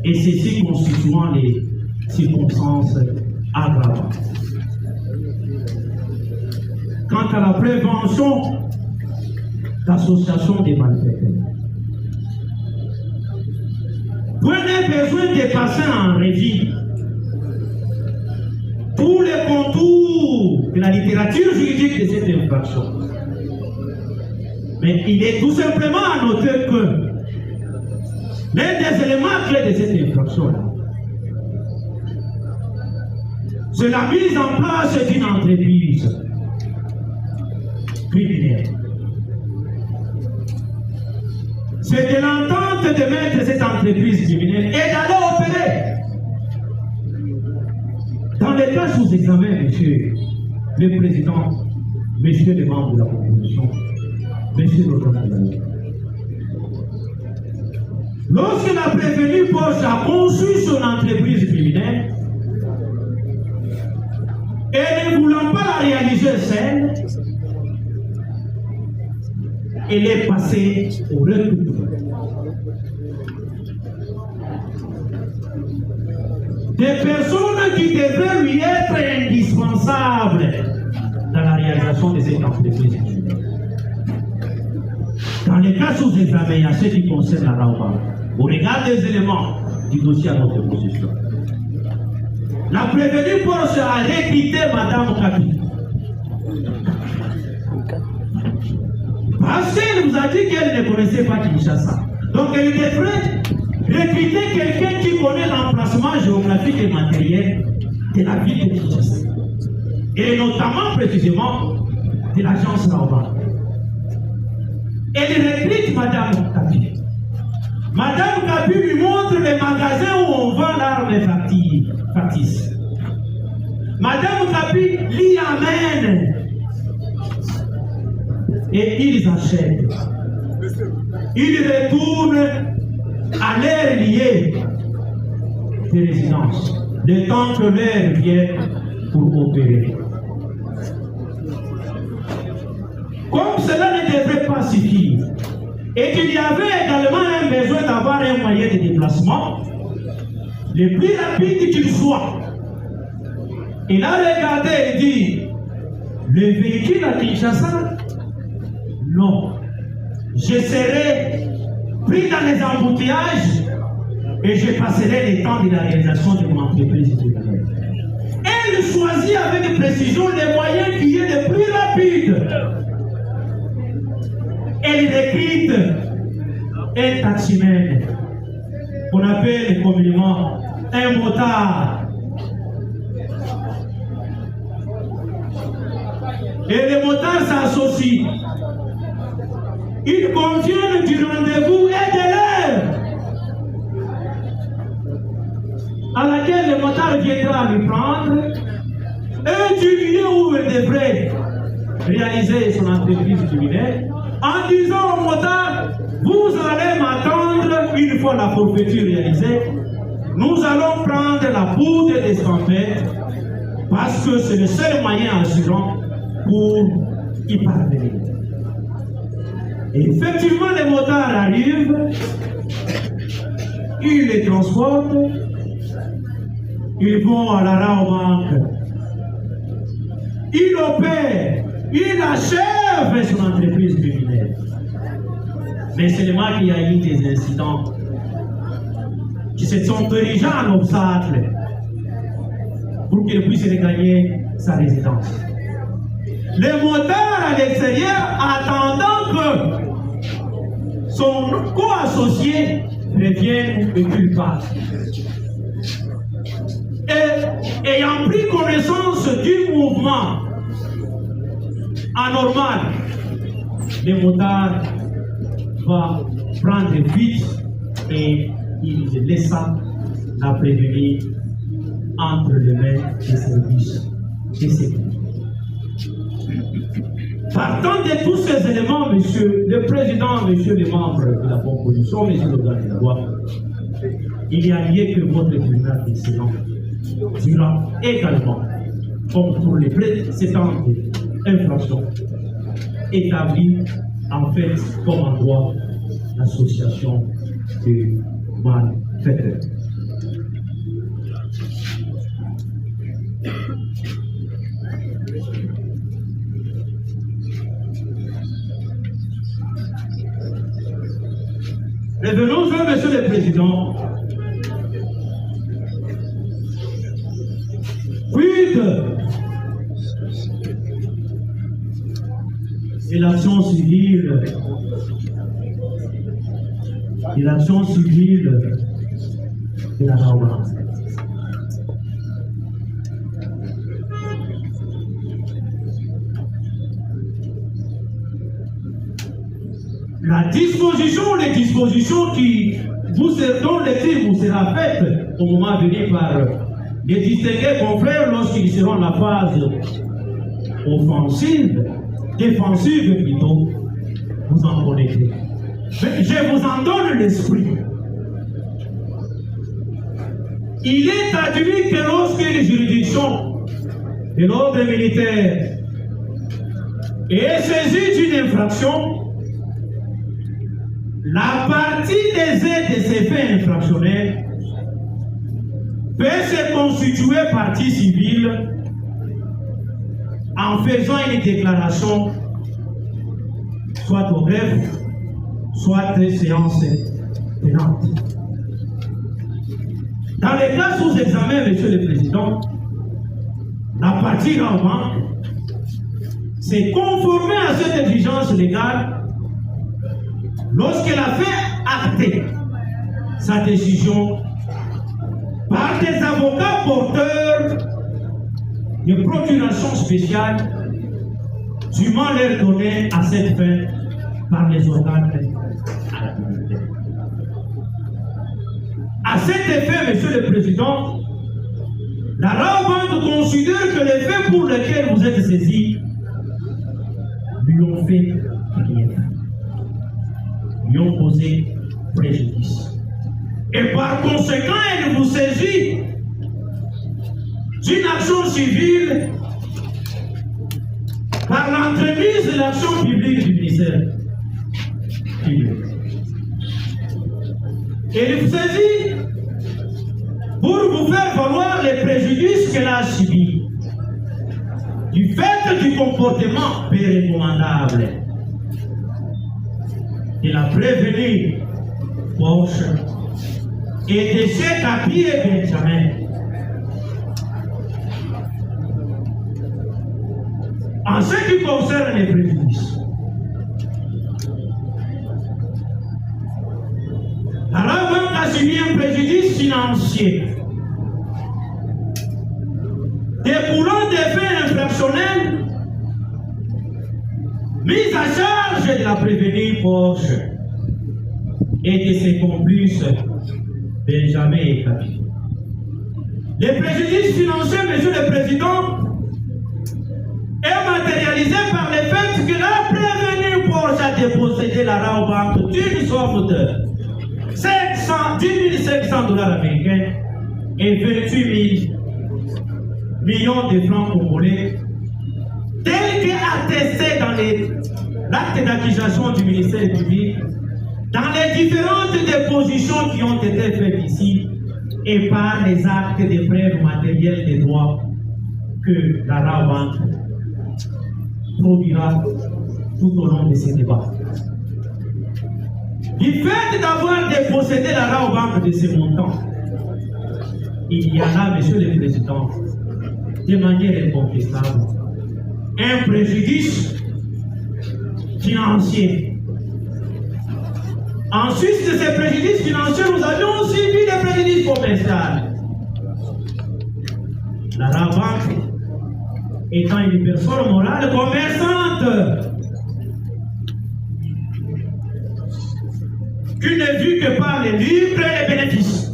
Et ceci constituant les circonstances aggravantes. Quant à la prévention d'association des malfaiteurs, prenez besoin de passer en revue tous les contours de la littérature juridique de cette infraction. Mais il est tout simplement à noter que l'un des éléments clés de cette infraction-là, c'est la mise en place d'une entreprise criminelle. C'est de l'entente de mettre cette entreprise criminelle et d'aller opérer. Dans les cas sous examen, Monsieur le Président, Messieurs les membres de la proposition, Messieurs les journalistes, lorsque la prévenue Porsche a conçu son entreprise criminelle, Et ne voulant pas la réaliser seule, elle est passée au recrutement. Des personnes qui devraient lui être indispensables dans la réalisation de cette entreprise. Dans les cas sous-examen, il y a ce qui concerne la Raoba. On regarde les éléments du dossier à notre position. La prévenue Porsche a recruté Madame Kapi. Parce qu'elle vous a dit qu'elle ne connaissait pas Kinshasa. Donc elle devrait recruter quelqu'un qui connaît l'emplacement géographique et matériel de la ville de Kinshasa. Et notamment, précisément, de l'agence Raoba. Elle recrute Madame Kapi. Madame Kapi lui montre les magasins où on vend l'arme factice. Madame Kapi l'y amène. Et ils achètent. Ils retournent à l'air lié de résidence, le temps que l'air vienne pour opérer. Comme cela ne devrait pas suffire, et qu'il y avait également un besoin d'avoir un moyen de déplacement, le plus rapide qu'il soit, il a regardé et dit, le véhicule à Kinshasa, non, je serai pris dans les embouteillages et je passerai le temps de la réalisation de mon entreprise. Elle choisit avec précision les moyens qui est le plus rapide. Elle recrute un taximène qu'on appelle communément un motard. Et les motards s'associent. Ils conviennent du rendez-vous et de l'heure à laquelle le motard viendra lui prendre et du lieu où il devrait réaliser son entreprise criminelle en disant au motard, vous allez m'attendre une fois la forfaiture réalisée, nous allons prendre la poudre d'escampette parce que c'est le seul moyen assurant pour y parvenir. Et effectivement, les motards arrivent, ils les transportent, ils vont à la Raobank, ils opèrent, ils achèvent son entreprise criminelle. Mais seulement qu'il y a eu des incidents qui se sont érigés en obstacle pour qu'il puisse regagner sa résidence. Les motards à l'extérieur attendant que son co-associé revienne et qu'il parte. Et ayant pris connaissance du mouvement anormal, le motard va prendre fuite et il laissa la prévenue entre les mains des services de sécurité. Partant de tous ces éléments, monsieur le président, monsieur les membres de la composition, monsieur le garde de la loi, il y a lieu que votre tribunal d'excellence dira également, comme pour les précédentes infractions, établi en fait comme en droit l'association de malfaiteurs. Revenons-en, monsieur le président. Quid de l'action civile, de la Raoba. La disposition, les dispositions qui vous seront les vous sera faite au moment venu par les distingués confrères lorsqu'ils seront en la phase offensive, défensive plutôt, vous en connaissez. Mais je vous en donne l'esprit. Il est admis que lorsqu'une juridiction de l'ordre militaire est saisi d'une infraction, la partie des aides de ces faits infractionnels peut se constituer partie civile en faisant une déclaration soit au greffe, soit des séances tenantes. Dans les cas sous examen, Monsieur le Président, la partie en banque s'est conformée à cette exigence légale lorsqu'elle a fait acter sa décision par des avocats porteurs de procuration spéciale dûment leur donner à cette fin par les organes habilités. À cet effet, Monsieur le Président, la Raobank considère que les faits pour lesquels vous êtes saisis lui ont fait grief, lui ont causé préjudice. Et par conséquent, elle vous saisit d'une action civile par l'entremise de l'action publique du ministère public. Elle vous saisit pour vous faire valoir les préjudices qu'elle a subis du fait du comportement peu recommandable de la prévenue Porsche et de Cheikh Abiy Benjamin. En ce qui concerne les préjudices, la Raobank a subi un préjudice financier découlant des faits infractionnels mis à charge de la prévenue Porsche et de ses complices Benjamin et Kaby. Les préjudices financiers, Monsieur le Président, est matérialisé par le fait que la prévenue Porsche a dépossédé la Raobank d'une somme de 10 500 $ américains et 28 000 millions de francs congolais, tel qu'attesté dans l'acte d'accusation du ministère public, dans les différentes dépositions qui ont été faites ici et par les actes de preuve matérielle des droits que la Raobank produira tout au long de ces débats. Du fait d'avoir dépossédé la Raobank de ces montants, il y a là, Monsieur le Président, de manière incontestable, un préjudice financier. En sus de ces préjudices financiers, nous avions aussi vu des préjudices commerciaux. La Raobank étant une personne morale commerçante, qui n'est vue que par les livres et les bénéfices.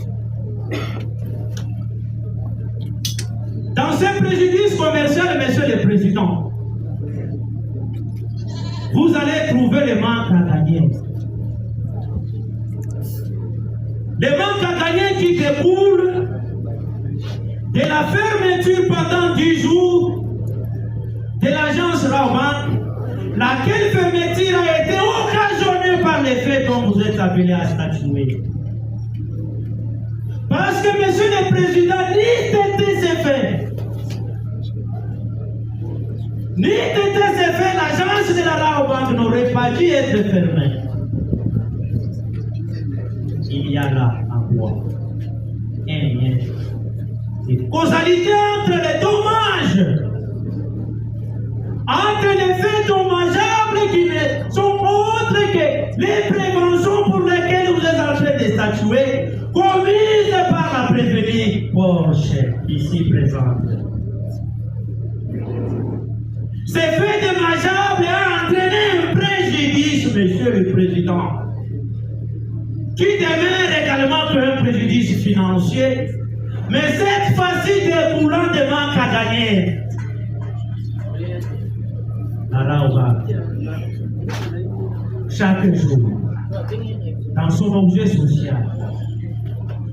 Dans ces préjudices commerciaux, Monsieur le Président, vous allez trouver les manques à gagner. Les manques à gagner qui découlent de la fermeture pendant 10 jours de l'agence Raobank, laquelle fermeture a été occasionnée par les faits dont vous êtes appelés à statuer. Parce que, Monsieur le Président, ni ces faits, l'agence de la Raobank n'aurait pas dû être fermée. Il y a là à voir un lien de causalité entre les dommages, entre les faits dommageables qui ne sont autres que les préventions pour lesquelles vous êtes en train de statuer, commises par la prévenue Porsche, ici présente. Ces faits dommageables ont entraîné un préjudice, Monsieur le Président, qui demeure également un préjudice financier, mais cette fois-ci découlant des manques à gagner. La Raobank, chaque jour, dans son objet social,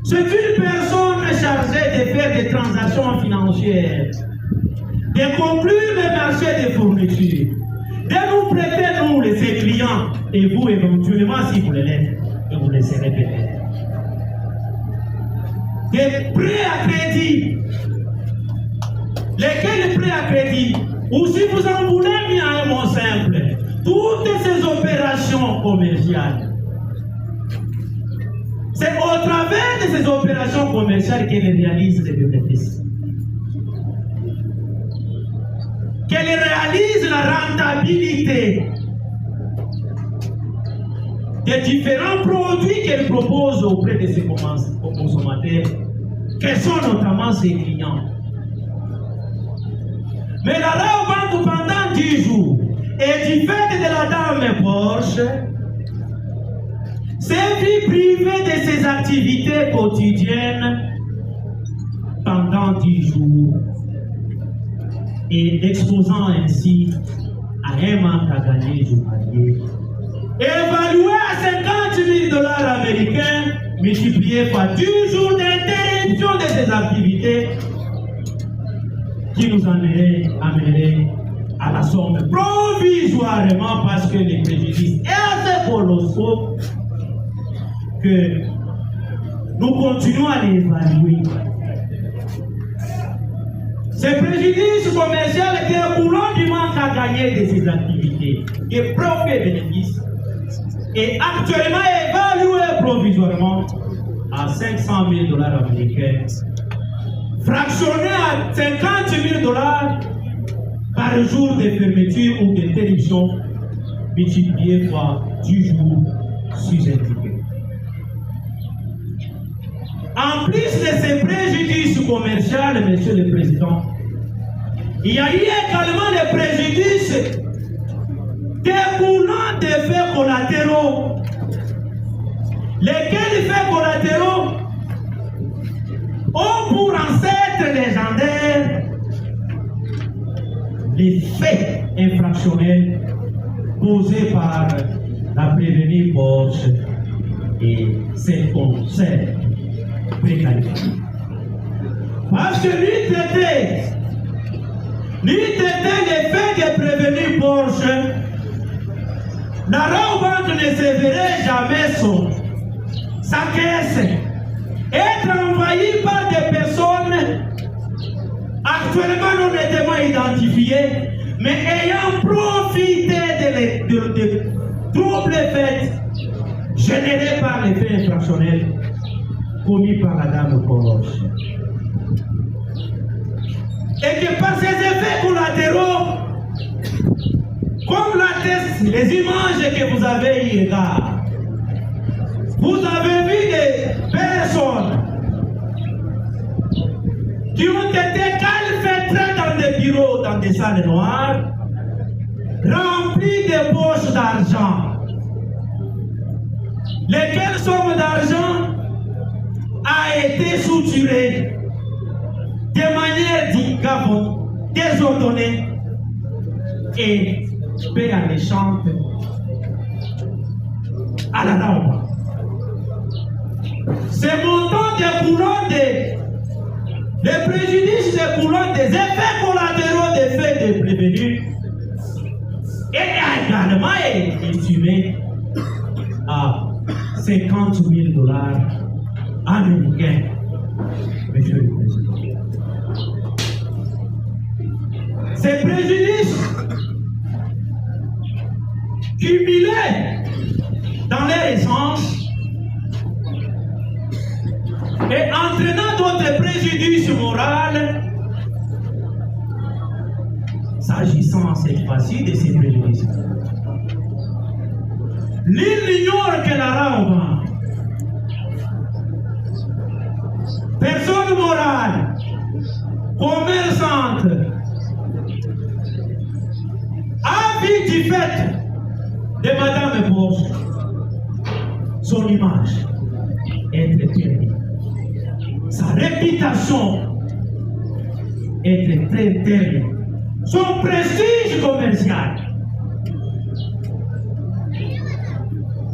c'est une personne chargée de faire des transactions financières de conclure le marché des fournitures, de nous prêter, nous, ses clients, et vous, éventuellement, si vous l'êtes, vous le serez peut-être. Des prêts à crédit. Lesquels prêts à crédit? Ou si vous en voulez bien un mot simple, toutes ces opérations commerciales, c'est au travers de ces opérations commerciales qu'elles réalisent les bénéfices. Qu'elles réalisent la rentabilité des différents produits qu'elles proposent auprès de ses consommateurs, quels sont notamment ses clients. Mais la Rabobank, pendant 10 jours, et du fait de la dame Porsche, s'est vue privée de ses activités quotidiennes pendant 10 jours et exposant ainsi à un manque à gagner journalier évalué à $50,000 américains multiplié par 10 jours d'interruption de ses activités qui nous amènerait à la somme provisoirement parce que les préjudices est assez colossaux que nous continuons à les évaluer. Ces préjudices commerciaux découlant du manque à gagner de ces activités, des profits et bénéfices, est actuellement évalué provisoirement à $500,000 américains, fractionné à $50,000 par jour de fermeture ou d'interruption, multiplié par 10 jours sous-indiqués. En plus de ces préjudices commerciaux, Monsieur le Président, il y a eu également des préjudices découlant des faits collatéraux. Lesquels faits collatéraux ont pour ancêtre légendaire les faits infractionnels posés par la prévenue Porsche et ses conseils préqualifiés. Parce que lui traitait les faits de prévenue Porsche, la Rabobank ne se verrait jamais sa caisse être envahie par des personnes actuellement non nettement identifiées, mais ayant profité de troubles faits générés par les faits infractionnels commis par la dame Porsche. Et que par ces effets collatéraux, comme l'attestent les images que vous avez eu égard, vous avez vu des personnes qui ont été calfeutrées dans des bureaux, dans des salles noires, remplies de poches d'argent. Lesquelles sommes d'argent a été souturée de manière désordonnée et paix alléchante à la Rabobank. Ces montants découlant des préjudices découlant des effets collatéraux des faits de prévenus est également estimé à $50,000 américains, Monsieur le Président. Ces préjudices cumulés dans leur essence et entraînant d'autres préjudices moraux, s'agissant cette fois-ci de ces préjudices. L'île ignore que la Rabobank, personne morale, commerçante, a vu du fait de Madame Porsche son image être perdue. Sa réputation est très terrible. Son prestige commercial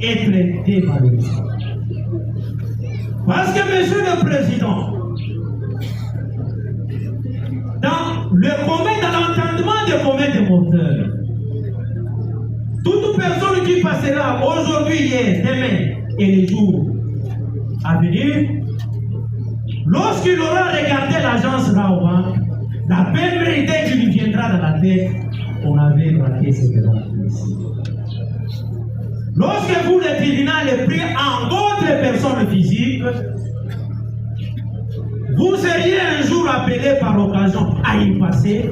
est très dévalorisé. Parce que, Monsieur le Président, dans le commun, dans de commun des mortels. Toute personne qui passera aujourd'hui, hier, demain et les jours à venir, lorsqu'il aura regardé l'agence Raoban, la première idée qui lui viendra dans la tête, on avait raté cette événement ici. Lorsque vous, le tribunal, est pris en d'autres personnes physiques, vous seriez un jour appelé par occasion à y passer,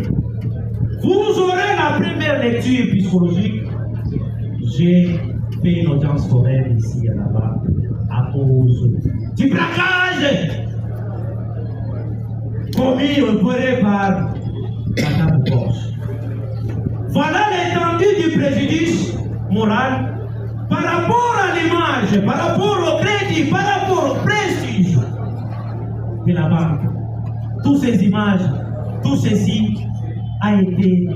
vous aurez la première lecture psychologique. J'ai fait une audience foraine ici et là-bas à cause du braquage commis au forêt par la dame Porsche. Voilà l'étendue du préjudice moral par rapport à l'image, par rapport au crédit, par rapport au prestige de la banque. Toutes ces images, tout ceci a été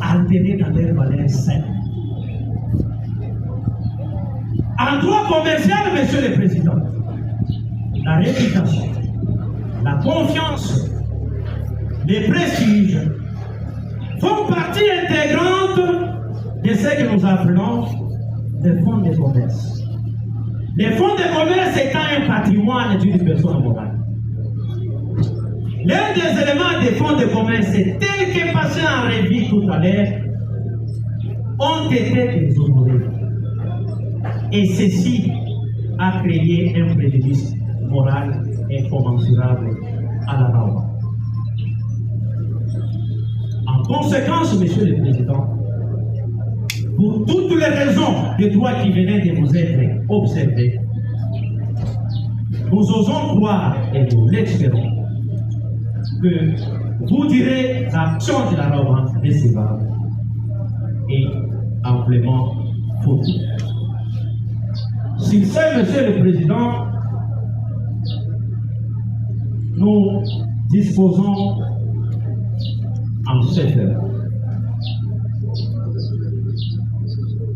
altéré dans leur valeur simple. En droit commercial, Monsieur le Président, la réputation, la confiance, les prestiges font partie intégrante de ce que nous appelons les fonds de commerce. Les fonds de commerce étant un patrimoine d'une personne morale. L'un des éléments des fonds de commerce, tel que passé en revue tout à l'heure, ont été déshonorés. Et ceci a créé un préjudice moral incommensurable à la Raoban. En conséquence, Monsieur le Président, pour toutes les raisons de droit qui venaient de vous être observées, nous osons croire et nous l'espérons que vous direz l'action de la Raoban recevable et amplement fautive. Sur ce, Monsieur le Président, nous disposons en cette heure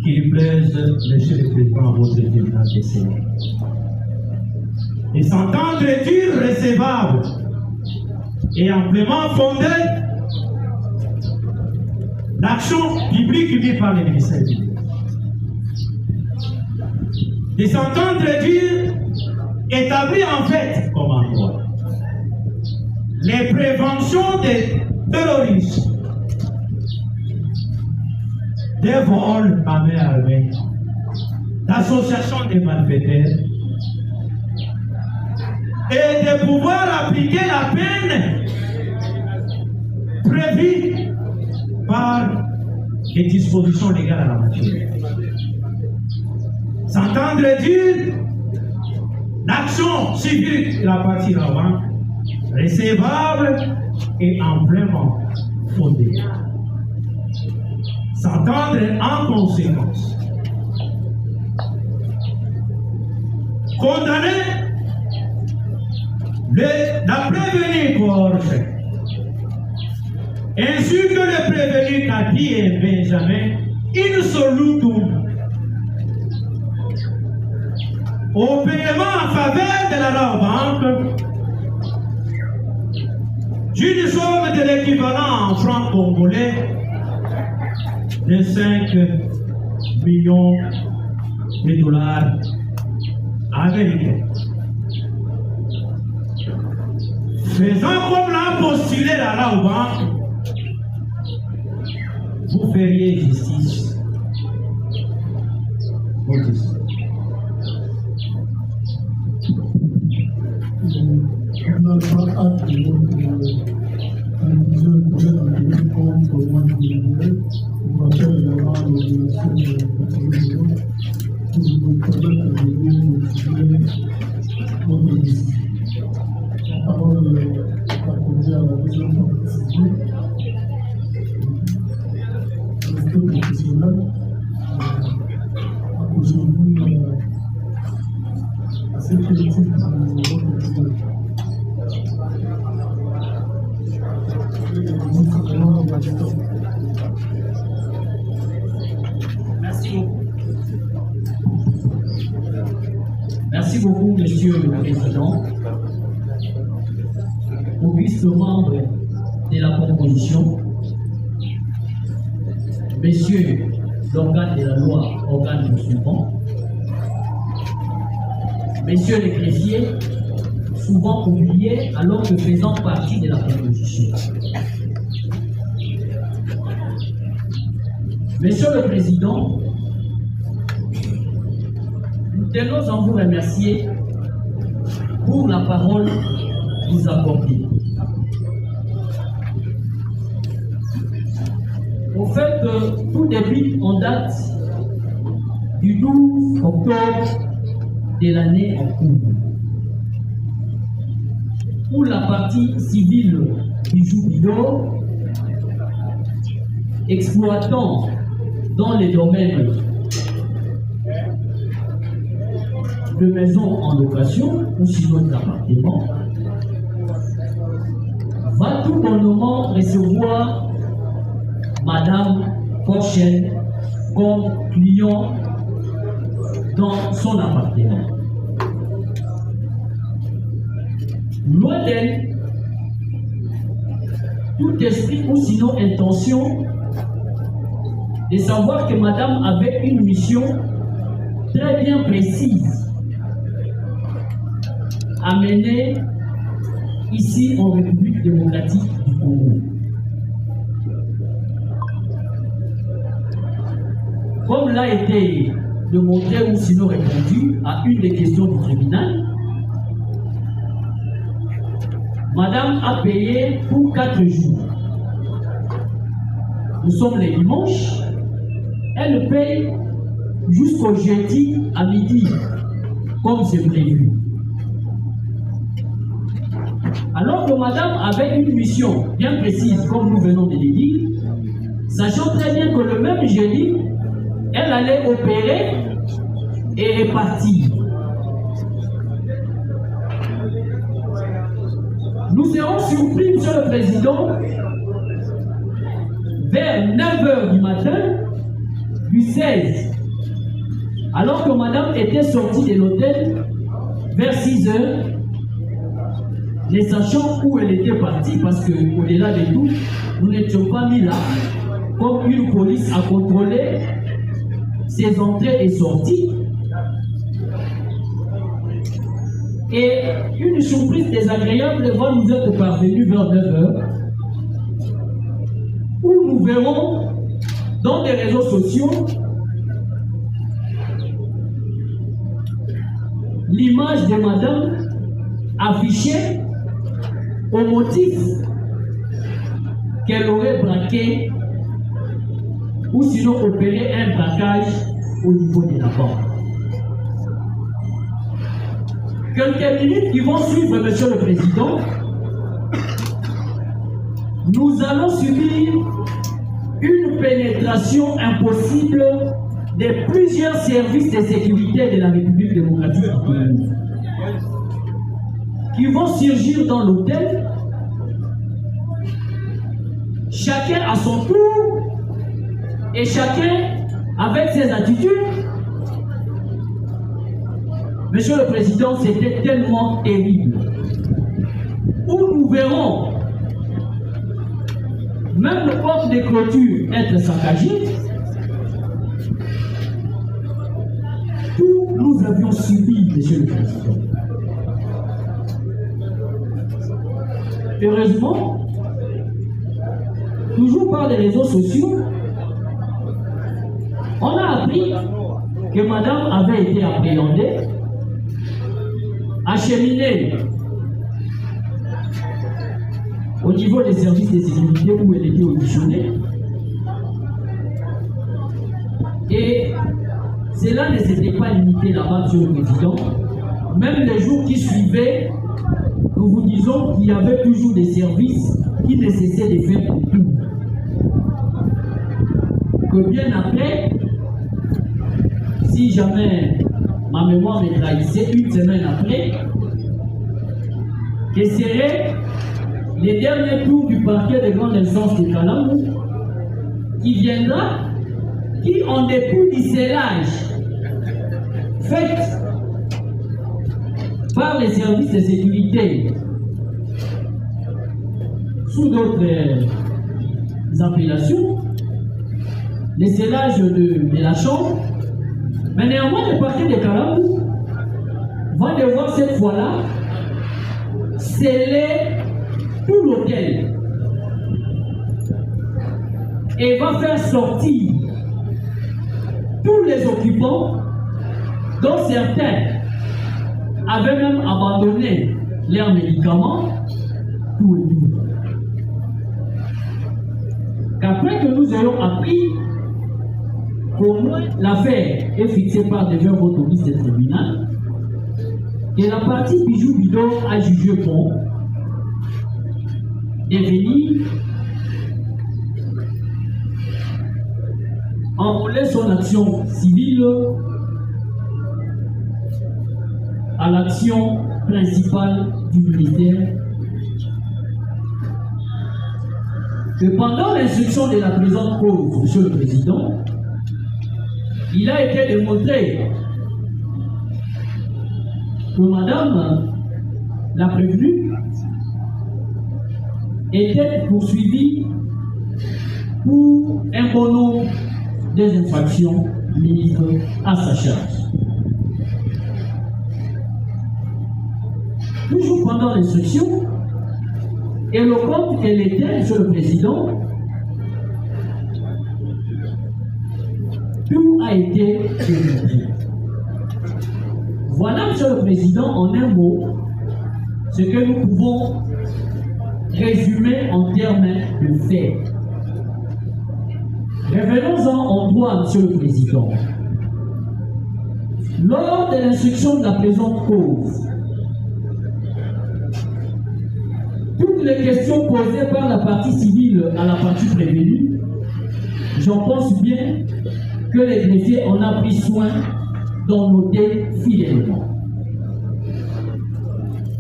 qu'il plaise, Monsieur le Président, à votre tribunal des Seigneurs, et s'entendre dire recevable et amplement fondé l'action publique mise par le ministère public. De s'entendre dire établir en fait comme endroit les préventions des terroristes, des vols à main armée, l'association des malfaiteurs, et de pouvoir appliquer la peine prévue par les dispositions légales à la matière. S'entendre dire l'action civile de la partie Raoban recevable et amplement fondée. S'entendre en conséquence condamner la prévenue Porsche ainsi que le prévenu Kati et Benjamin insolutum au paiement en faveur de la Raoban d'une somme de l'équivalent en francs congolais de 5 millions de dollars américains. Faisant comme l'a postulé la Raoban, vous feriez justice au dessus. On n'a pas hâte de Merci beaucoup, Monsieur le Président. Auguste membre de la composition, messieurs l'organe de la loi, organe de suivant, messieurs les greffiers, souvent oubliés alors que faisant partie de la proposition. Monsieur le Président, nous tenons à vous remercier pour la parole que vous accordez. Au fait, tout débute en date du 12 octobre de l'année en cours, où la partie civile Bijou Bidor, exploitant dans les domaines de maisons en location ou sinon d'appartements, va tout bonnement recevoir Madame Porchen comme client dans son appartement. Loin d'elle, tout esprit ou sinon intention de savoir que Madame avait une mission très bien précise à mener ici en République démocratique du Congo. Comme l'a été démontré ou sinon répondu à une des questions du tribunal, Madame a payé pour 4 jours. Nous sommes les dimanches. Elle paye jusqu'au jeudi à midi, comme c'est prévu. Alors que Madame avait une mission bien précise, comme nous venons de le dire, sachant très bien que le même jeudi, elle allait opérer et repartir. Nous serons surpris, Monsieur le Président, vers 9h du matin, du 16, alors que Madame était sortie de l'hôtel vers 6h, ne sachant où elle était partie, parce qu'au-delà de tout, nous n'étions pas mis là, comme une police à contrôler ses entrées et sorties. Et une surprise désagréable va nous être parvenue vers 9h, où nous verrons dans les réseaux sociaux l'image de Madame affichée au motif qu'elle aurait braqué ou sinon opéré un braquage au niveau de la banque. Quelques minutes qui vont suivre, Monsieur le Président, nous allons subir une pénétration impossible de plusieurs services de sécurité de la République démocratique du Congo, qui vont surgir dans l'hôtel, chacun à son tour et chacun avec ses attitudes. Monsieur le Président, c'était tellement terrible. Où nous verrons même le porte de clôture être saccagé. Tout nous avions subi, Monsieur le Président. Heureusement, toujours par les réseaux sociaux, on a appris que Madame avait été appréhendée, acheminée au niveau des services de sécurité où elle était auditionnée. Et cela ne s'était pas limité là-bas, Monsieur le Président. Même les jours qui suivaient, nous vous disons qu'il y avait toujours des services qui ne cessaient de faire le tout. Que bien après, si jamais ma mémoire me trahissait, une semaine après, que serait les derniers tours du parquet de grande instance de Kalamou qui viendra, qui en dépit du scellage fait par les services de sécurité sous d'autres appellations, le scellage de la chambre. Mais néanmoins, le parquet de Carabou va devoir cette fois-là sceller tout l'hôtel et va faire sortir tous les occupants, dont certains avaient même abandonné leurs médicaments, tout et tout. Qu'après que nous ayons appris qu'au moins l'affaire est fixée par déjà votre liste de tribunal, et la partie Bijou Bidon a jugé bon de venir enrôler son action civile à l'action principale du ministère. Que pendant l'instruction de la présente cause, Monsieur le Président, il a été démontré que Madame la prévenue était poursuivie pour un bon nombre des infractions mises à sa charge. Toujours pendant l'instruction, éloquente qu'elle était, Monsieur le Président, tout a été démontré. Voilà, Monsieur le Président, en un mot, ce que nous pouvons résumer en termes de faits. Revenons-en en droit, Monsieur le Président. Lors de l'instruction de la présente cause, toutes les questions posées par la partie civile à la partie prévenue, j'en pense bien que les greffiers en ont pris soin d'en noter fidèlement.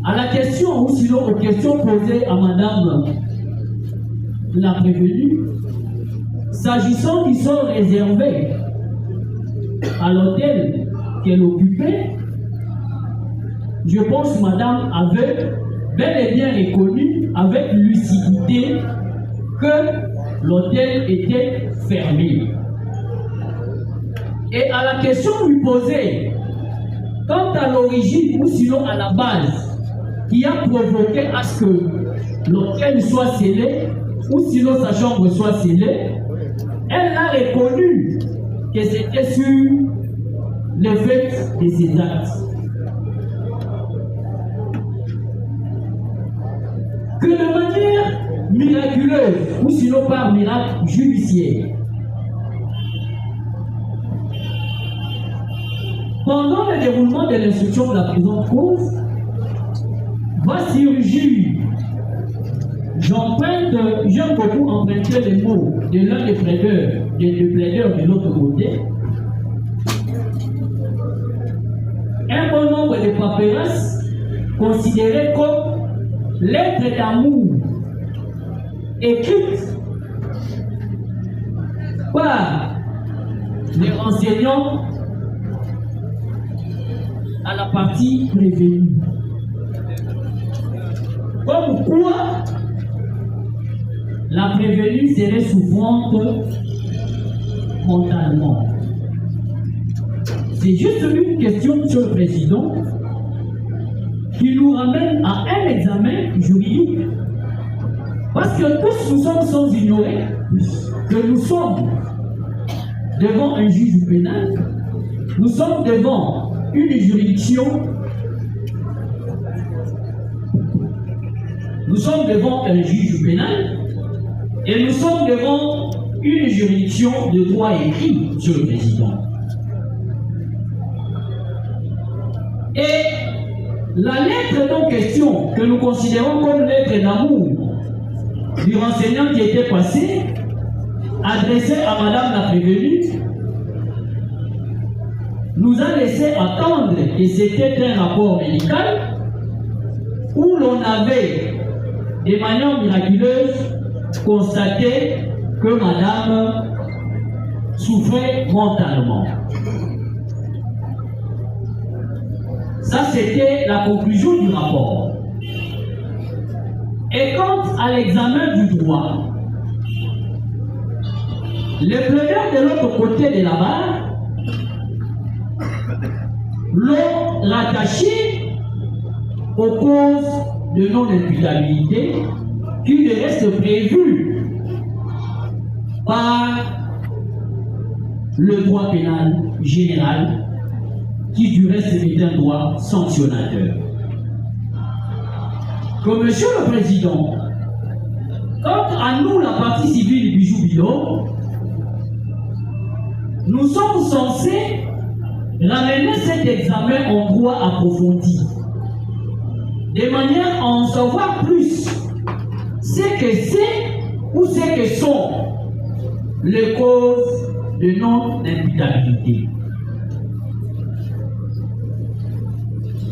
À la question, ou sinon aux questions posées à Madame la prévenue, s'agissant qui sont réservés à l'hôtel qu'elle occupait, je pense Madame avait bel et bien reconnu avec lucidité que l'hôtel était fermé. Et à la question lui posée, quant à l'origine ou sinon à la base qui a provoqué à ce que l'hôtel soit scellé ou sinon sa chambre soit scellée, elle a reconnu que c'était sur le fait de ses actes. Que de manière miraculeuse ou sinon par miracle judiciaire, pendant le déroulement de l'instruction de la présente cause, va surgir, j'aime beaucoup emprunter les mots de l'un des plaideurs de l'autre côté, un bon nombre de paperasses considérées comme lettres d'amour écrites par les enseignants à la partie prévenue. Comme quoi la prévenue serait souffrante mentalement. C'est juste une question, Monsieur le Président, qui nous ramène à un examen juridique. Parce que tous nous sommes sans ignorer que nous sommes devant un juge pénal, nous sommes devant une juridiction, nous sommes devant un juge pénal et nous sommes devant une juridiction de droit écrit, Monsieur le Président. Et la lettre en question, que nous considérons comme lettre d'amour du renseignant qui était passé, adressée à Madame la prévenue, nous a laissé attendre que c'était un rapport médical où l'on avait, de manière miraculeuse, constaté que Madame souffrait mentalement. Ça, c'était la conclusion du rapport. Et quant à l'examen du droit, Les plaideurs de l'autre côté de la barre l'ont rattaché aux causes de non-imputabilité qui ne reste prévue par le droit pénal général, qui du reste est un droit sanctionnateur. Que Monsieur le Président, quant à nous, la partie civile du Bijou-Bilo, nous sommes censés ramener cet examen en droit approfondi, de manière à en savoir plus ce que c'est ou ce que sont les causes de non-imputabilité.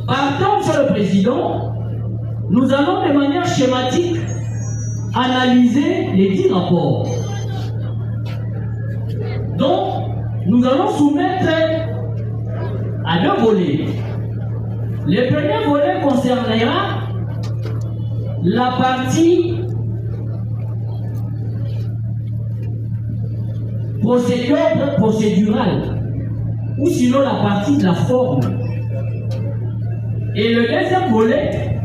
Partant, Monsieur le Président, nous allons de manière schématique analyser les 10 rapports. Donc, nous allons soumettre à 2 volets. Le premier volet concernera la partie procédurale, ou sinon la partie de la forme. Et le deuxième volet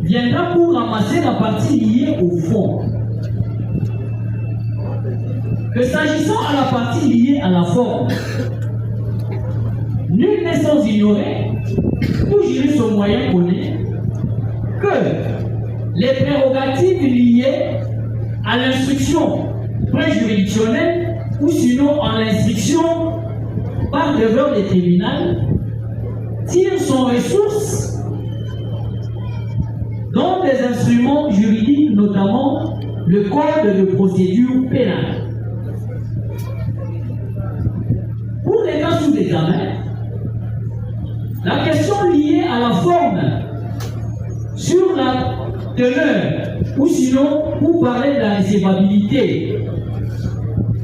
viendra pour ramasser la partie liée au fond. Que s'agissant à la partie liée à la forme, nul n'est sans ignorer, tout juriste au moyen connaît, que les prérogatives liées à l'instruction préjuridictionnelle ou sinon en l'instruction par devant des tribunaux tire son ressource dans des instruments juridiques, notamment le code de procédure pénale. Pour les cas sous examen, la question liée à la forme sur la teneur, ou sinon pour parler de la recevabilité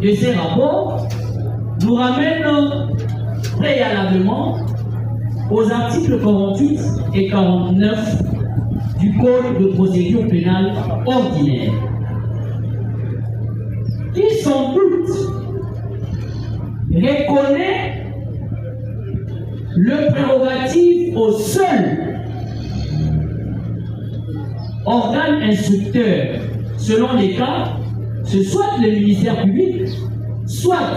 de ces rapports, nous ramène préalablement aux articles 48 et 49 du Code de procédure pénale ordinaire, qui sans doute reconnaît le prérogative au seul organe instructeur, selon les cas, ce soit le ministère public, soit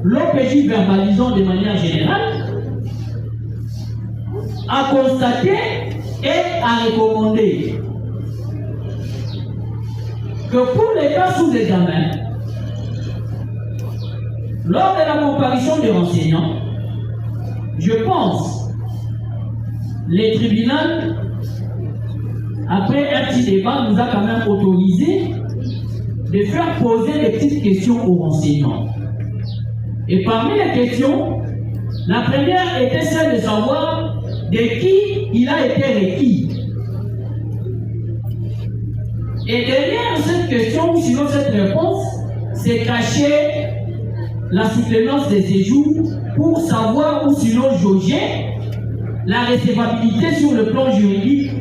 l'OPJ verbalisant de manière générale, à constater et à recommander que pour les cas sous examen, lors de la comparution des renseignants, je pense, les tribunaux, après un petit débat, nous a quand même autorisé de faire poser des petites questions aux renseignants. Et parmi les questions, la première était celle de savoir de qui il a été requis. Et derrière cette question, ou sinon cette réponse, c'est caché la soutenance des séjours pour savoir ou sinon jauger la recevabilité sur le plan juridique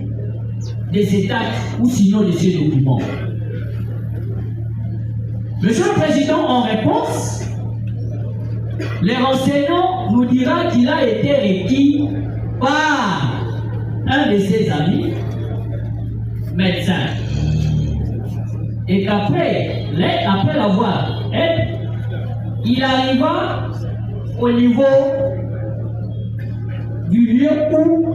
de cet acte ou sinon de ces documents. Monsieur le Président, en réponse, les renseignants nous dira qu'il a été requis par un de ses amis, médecin, et qu'après l'avoir aidé, il arriva au niveau du lieu où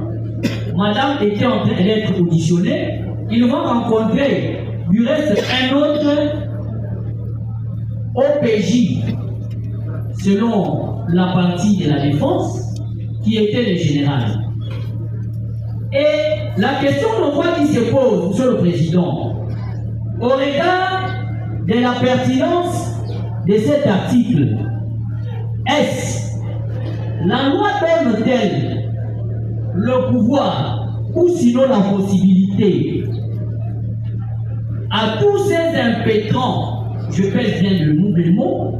madame était en train d'être auditionnée. Il va rencontrer du reste un autre OPJ, selon la partie de la défense, qui était le général. Et la question de droit qui se pose, Monsieur le Président, au regard de la pertinence de cet article, est-ce la loi donne-t-elle le pouvoir ou sinon la possibilité à tous ces impétrants, je pèse bien le mot,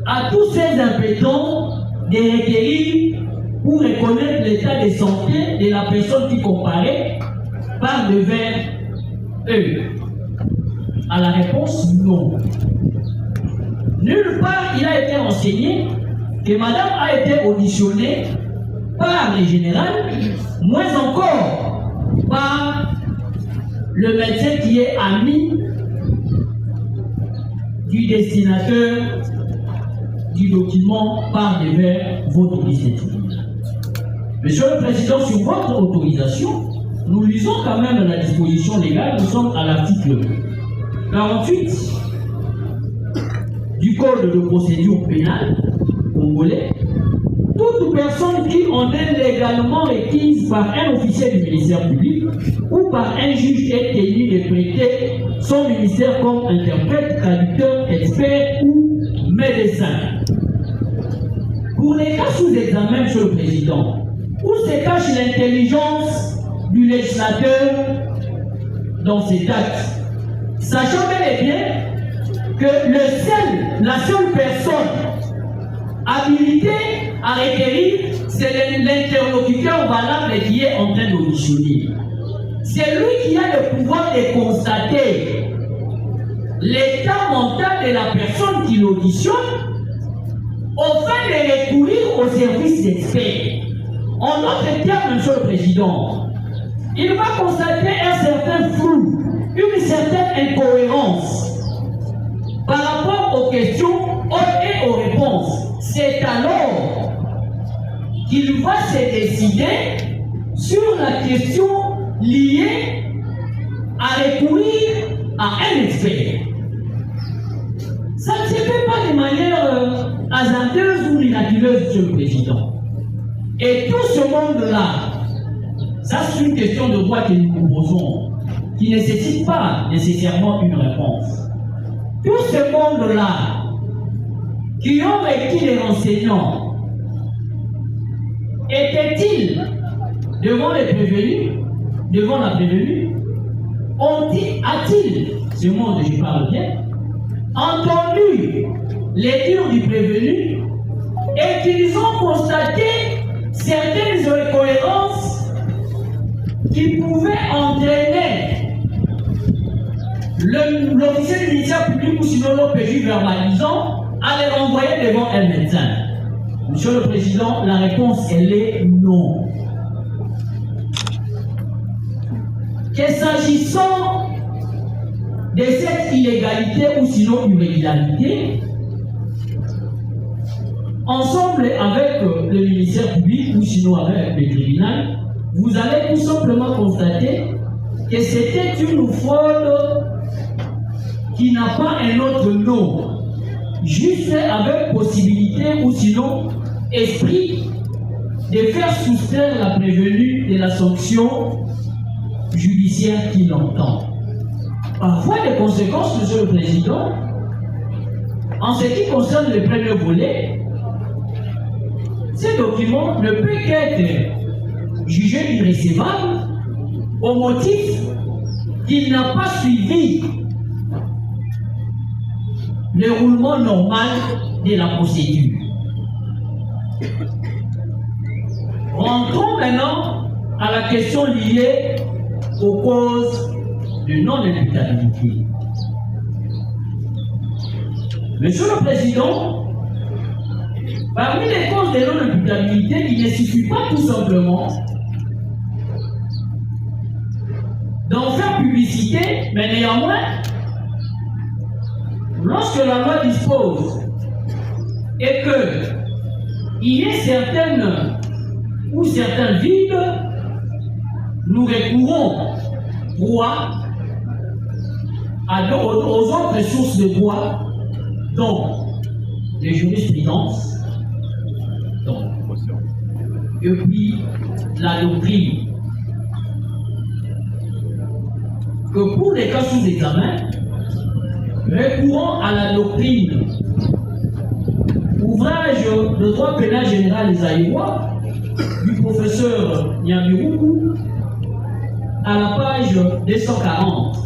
à tous ces impétrants de requérir pour reconnaître l'état de santé de la personne qui comparait par devers eux? À la réponse non. Nulle part il a été renseigné que madame a été auditionnée par le général, moins encore par le médecin qui est ami du destinataire du document par devers votre liste. Monsieur le Président, sur votre autorisation, nous lisons quand même la disposition légale. Nous sommes à l'article 48 du Code de procédure pénale congolais. Toute personne qui en est légalement requise par un officier du ministère public ou par un juge est tenu de prêter son ministère comme interprète, traducteur, expert ou médecin. Pour les cas sous examen, Monsieur le Président, où se cache l'intelligence du législateur dans cet acte, sachant bel et bien que la seule personne habilitée à requérir, c'est l'interlocuteur valable qui est en train d'auditionner. C'est lui qui a le pouvoir de constater l'état mental de la personne qui l'auditionne, afin de recourir au service d'experts. En d'autres termes, Monsieur le Président, il va constater un certain flou, une certaine incohérence par rapport aux questions et aux réponses. C'est alors qu'il va se décider sur la question liée à recourir à un expert. Ça ne se fait pas de manière hasardeuse ou miraculeuse, Monsieur le Président. Et tout ce monde-là, ça c'est une question de droit que nous nous posons, qui ne nécessite pas nécessairement une réponse. Tout ce monde-là, qui ont requis les renseignants, étaient-ils devant les prévenus, devant la prévenue? A-t-il, ce monde je parle bien, entendu les dires du prévenu et qu'ils ont constaté certaines incohérences qui pouvaient entraîner l'officier du ministère public ou sinon l'OPJ verbalisant à les renvoyer devant un médecin? Monsieur le Président, la réponse elle est non. Que s'agissant de cette illégalité ou sinon irrégularité, ensemble avec le ministère public ou sinon avec le tribunal, vous allez tout simplement constater que c'était une fraude qui n'a pas un autre nom, juste avec possibilité ou sinon esprit de faire soustraire la prévenue de la sanction judiciaire qui l'entend. Parfois, les conséquences, Monsieur le Président, en ce qui concerne le premier volet, ce document ne peut qu'être jugé irrécevable au motif qu'il n'a pas suivi le roulement normal de la procédure. Rentrons maintenant à la question liée aux causes de non-imputabilité. Monsieur le Président, parmi les causes de non-imputabilité, il ne suffit pas tout simplement d'en faire publicité, mais néanmoins, lorsque la loi dispose et qu'il y ait certaines ou certains vides, nous recourons droit aux autres sources de droit, donc les jurisprudences, et puis la doctrine. Que pour les cas sous examen, recourant à la doctrine, ouvrage de droit pénal général des Aïwois, du professeur Nyamiroukou, à la page 240.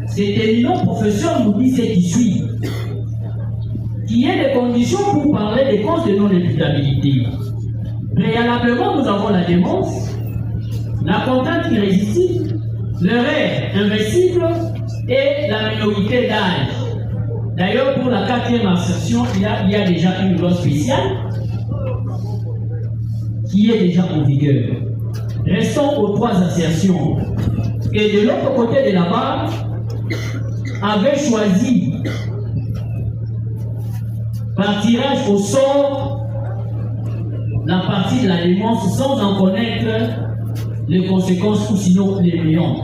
Cet éminent professeur nous dit ce qui suit. Qu'il y ait des conditions pour parler des causes de non-imputabilité. Préalablement, nous avons la démence, la contrainte irrésistible, l'erreur invincible et la minorité d'âge. D'ailleurs, pour la 4e assertion, il y a déjà une loi spéciale qui est déjà en vigueur. Restons aux 3 assertions. Et de l'autre côté de la barre, avait choisi par tirage au sort la partie de la démence sans en connaître les conséquences ou sinon les millions.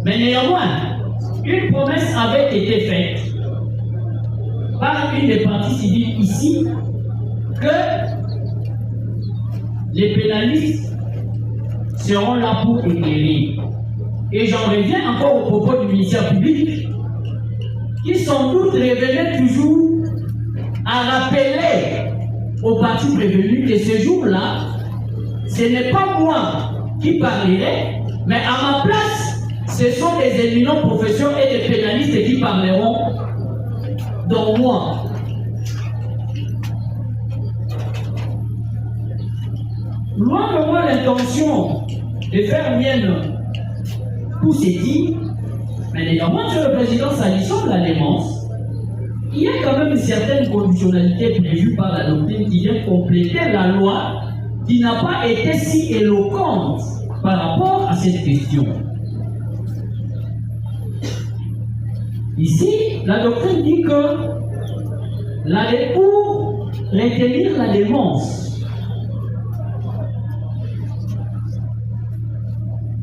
Mais néanmoins, une promesse avait été faite par une des parties civiles ici que les pénalistes seront là pour éclairer. Et j'en reviens encore au propos du ministère public qui sans doute revenait toujours à rappeler aux parties prévenues que ce jour-là, ce n'est pas moi qui parlerai, mais à ma place, ce sont des éminents professeurs et des pénalistes qui parleront dans moi. Loin de moi l'intention de faire mienne tout ce dit, mais néanmoins, Monsieur le Président, s'agissant de la démence, il y a quand même une certaine conditionnalité prévue par la doctrine qui vient compléter la loi qui n'a pas été si éloquente par rapport à cette question. Ici, la doctrine dit que pour retenir la démence,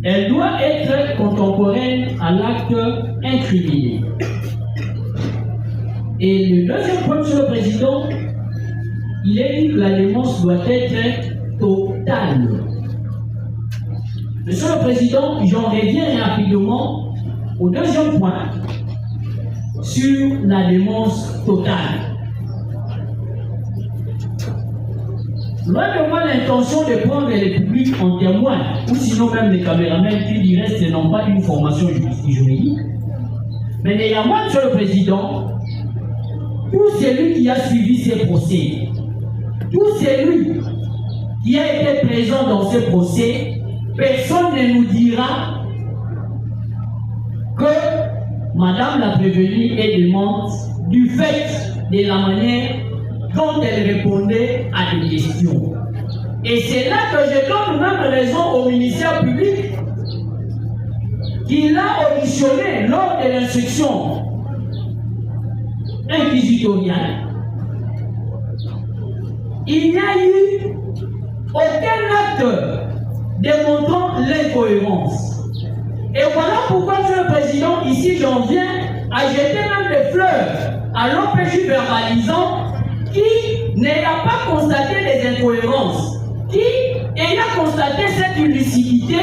elle doit être contemporaine à l'acte incriminé. Et le deuxième point, Monsieur le Président, il est dit que la démence doit être totale. Monsieur le Président, j'en reviens rapidement au deuxième point sur la démence totale. Loin de moi l'intention de prendre les publics en témoin, ou sinon même les caméramans qui du reste n'ont pas une formation juridique, mais néanmoins, Monsieur le Président, tout celui qui a suivi ces procès, tout celui qui a été présent dans ces procès, personne ne nous dira que Madame la prévenue est démente du fait de la manière dont elle répondait à des questions. Et c'est là que je donne même raison au ministère public qui l'a auditionné lors de l'instruction inquisitoriale. Il n'y a eu aucun acte démontrant l'incohérence. Et voilà pourquoi, Monsieur le Président, ici j'en viens à jeter même des fleurs à l'OPJ verbalisant qui n'a pas constaté les incohérences, qui, ayant constaté cette illucidité,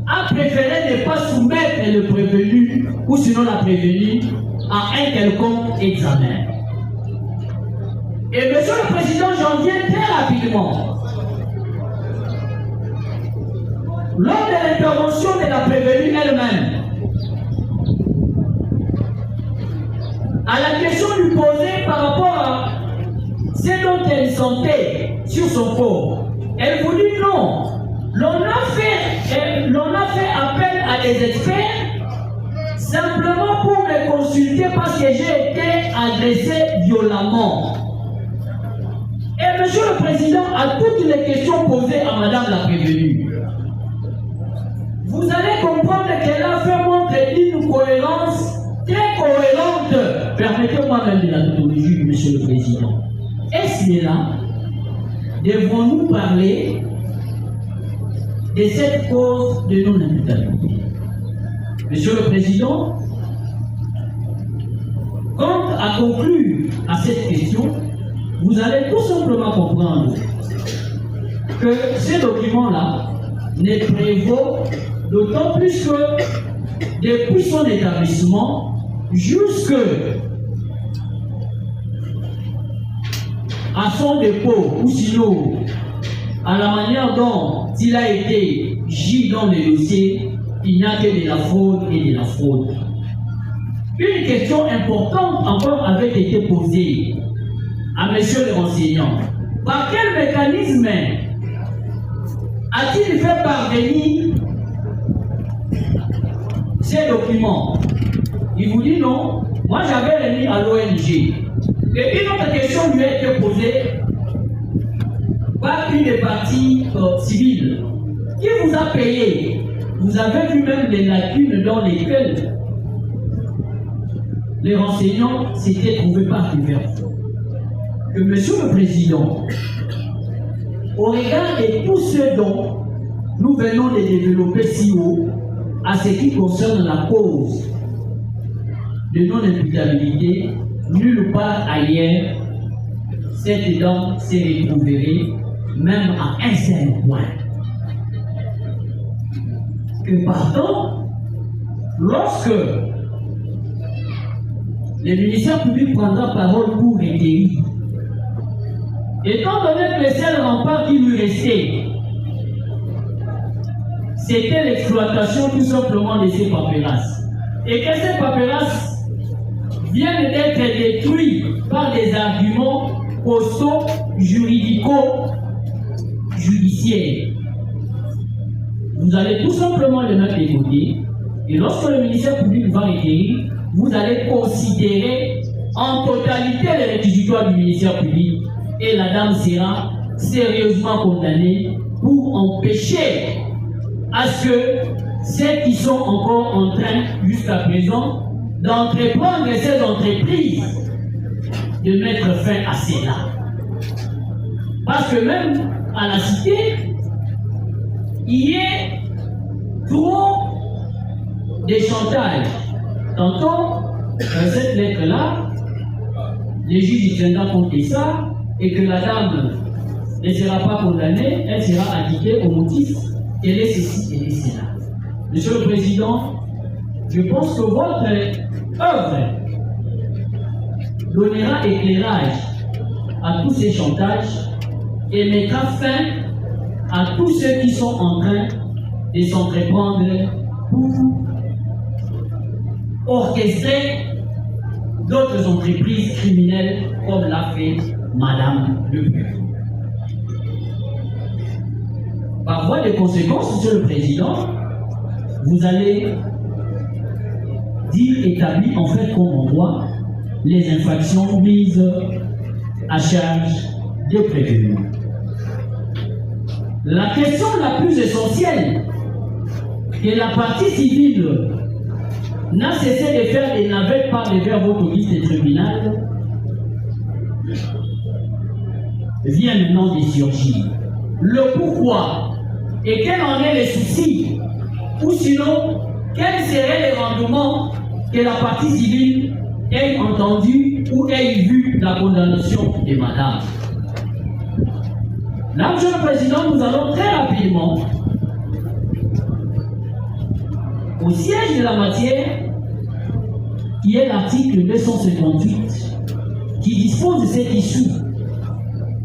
a préféré ne pas soumettre le prévenu ou sinon la prévenue à un quelconque examen. Et Monsieur le Président, j'en viens très rapidement. Lors de l'intervention de la prévenue elle-même, à la question lui posée par rapport à ce dont elle sentait sur son corps, elle vous dit non. L'on a fait appel à des experts simplement pour me consulter parce que j'ai été agressé violemment. Et Monsieur le Président, à toutes les questions posées à Madame la prévenue, vous allez comprendre qu'elle a fait montre d'une cohérence très cohérente. Permettez-moi même de la tautologie, Monsieur le Président. Est-ce là, devons-nous parler de cette cause de non-imputabilité? Monsieur le Président, quant à conclure à cette question, vous allez tout simplement comprendre que ces documents-là ne prévaut d'autant plus que depuis son établissement jusque à son dépôt ou sinon à la manière dont il a été gis dans le dossier, il n'y a que de la fraude et de la fraude. Une question importante encore avait été posée à monsieur le renseignement. Par quel mécanisme a-t-il fait parvenir ces documents? Il vous dit non, Moi, j'avais remis à l'ONG. Et une autre question lui a été posée par une partie civile. Qui vous a payé? Vous avez vu même les lacunes dans lesquelles les renseignants s'étaient trouvés par couverture. Que Monsieur le Président, au regard de tout ce dont nous venons de développer si haut, à ce qui concerne la cause de non-imputabilité, nulle part ailleurs, cette dame s'est retrouvée même à un seul point. Que partant, lorsque le ministère public prendra parole pour requérir, étant donné que le seul rempart qui lui restait, c'était l'exploitation tout simplement de ces paperasses. Et que ces paperasses viennent d'être détruites par des arguments costauds juridico-judiciaires. Vous allez tout simplement le mettre de côté. Et lorsque le ministère public va requérir, vous allez considérer en totalité les réquisitoires du ministère public et la dame sera sérieusement condamnée pour empêcher à ce que ceux qui sont encore en train, jusqu'à présent, d'entreprendre ces entreprises, de mettre fin à cela. Parce que même à la cité, il y a trop de chantage. Tantôt, dans cette lettre-là, le juge tiendra compte de ça et que la dame ne sera pas condamnée, elle sera acquittée au motif qu'elle est ceci, elle est cela. Monsieur le Président, je pense que votre œuvre donnera éclairage à tous ces chantages et mettra fin à tous ceux qui sont en train de s'entreprendre pour orchestrer d'autres entreprises criminelles comme l'a fait Madame Le Pen. Par voie de conséquence, Monsieur le Président, vous allez dire établir en fait comme on voit les infractions mises à charge des prévenus. La question la plus essentielle que la partie civile n'a cessé de faire et n'avait pas devers votre liste tribunal vient maintenant de surgir. Le pourquoi et quel en est le souci, ou sinon quel serait le rendement que la partie civile ait entendu ou ait vu la condamnation de madame. Là, Monsieur le Président, nous allons très rapidement au siège de la matière, qui est l'article 258, qui dispose de cette issue.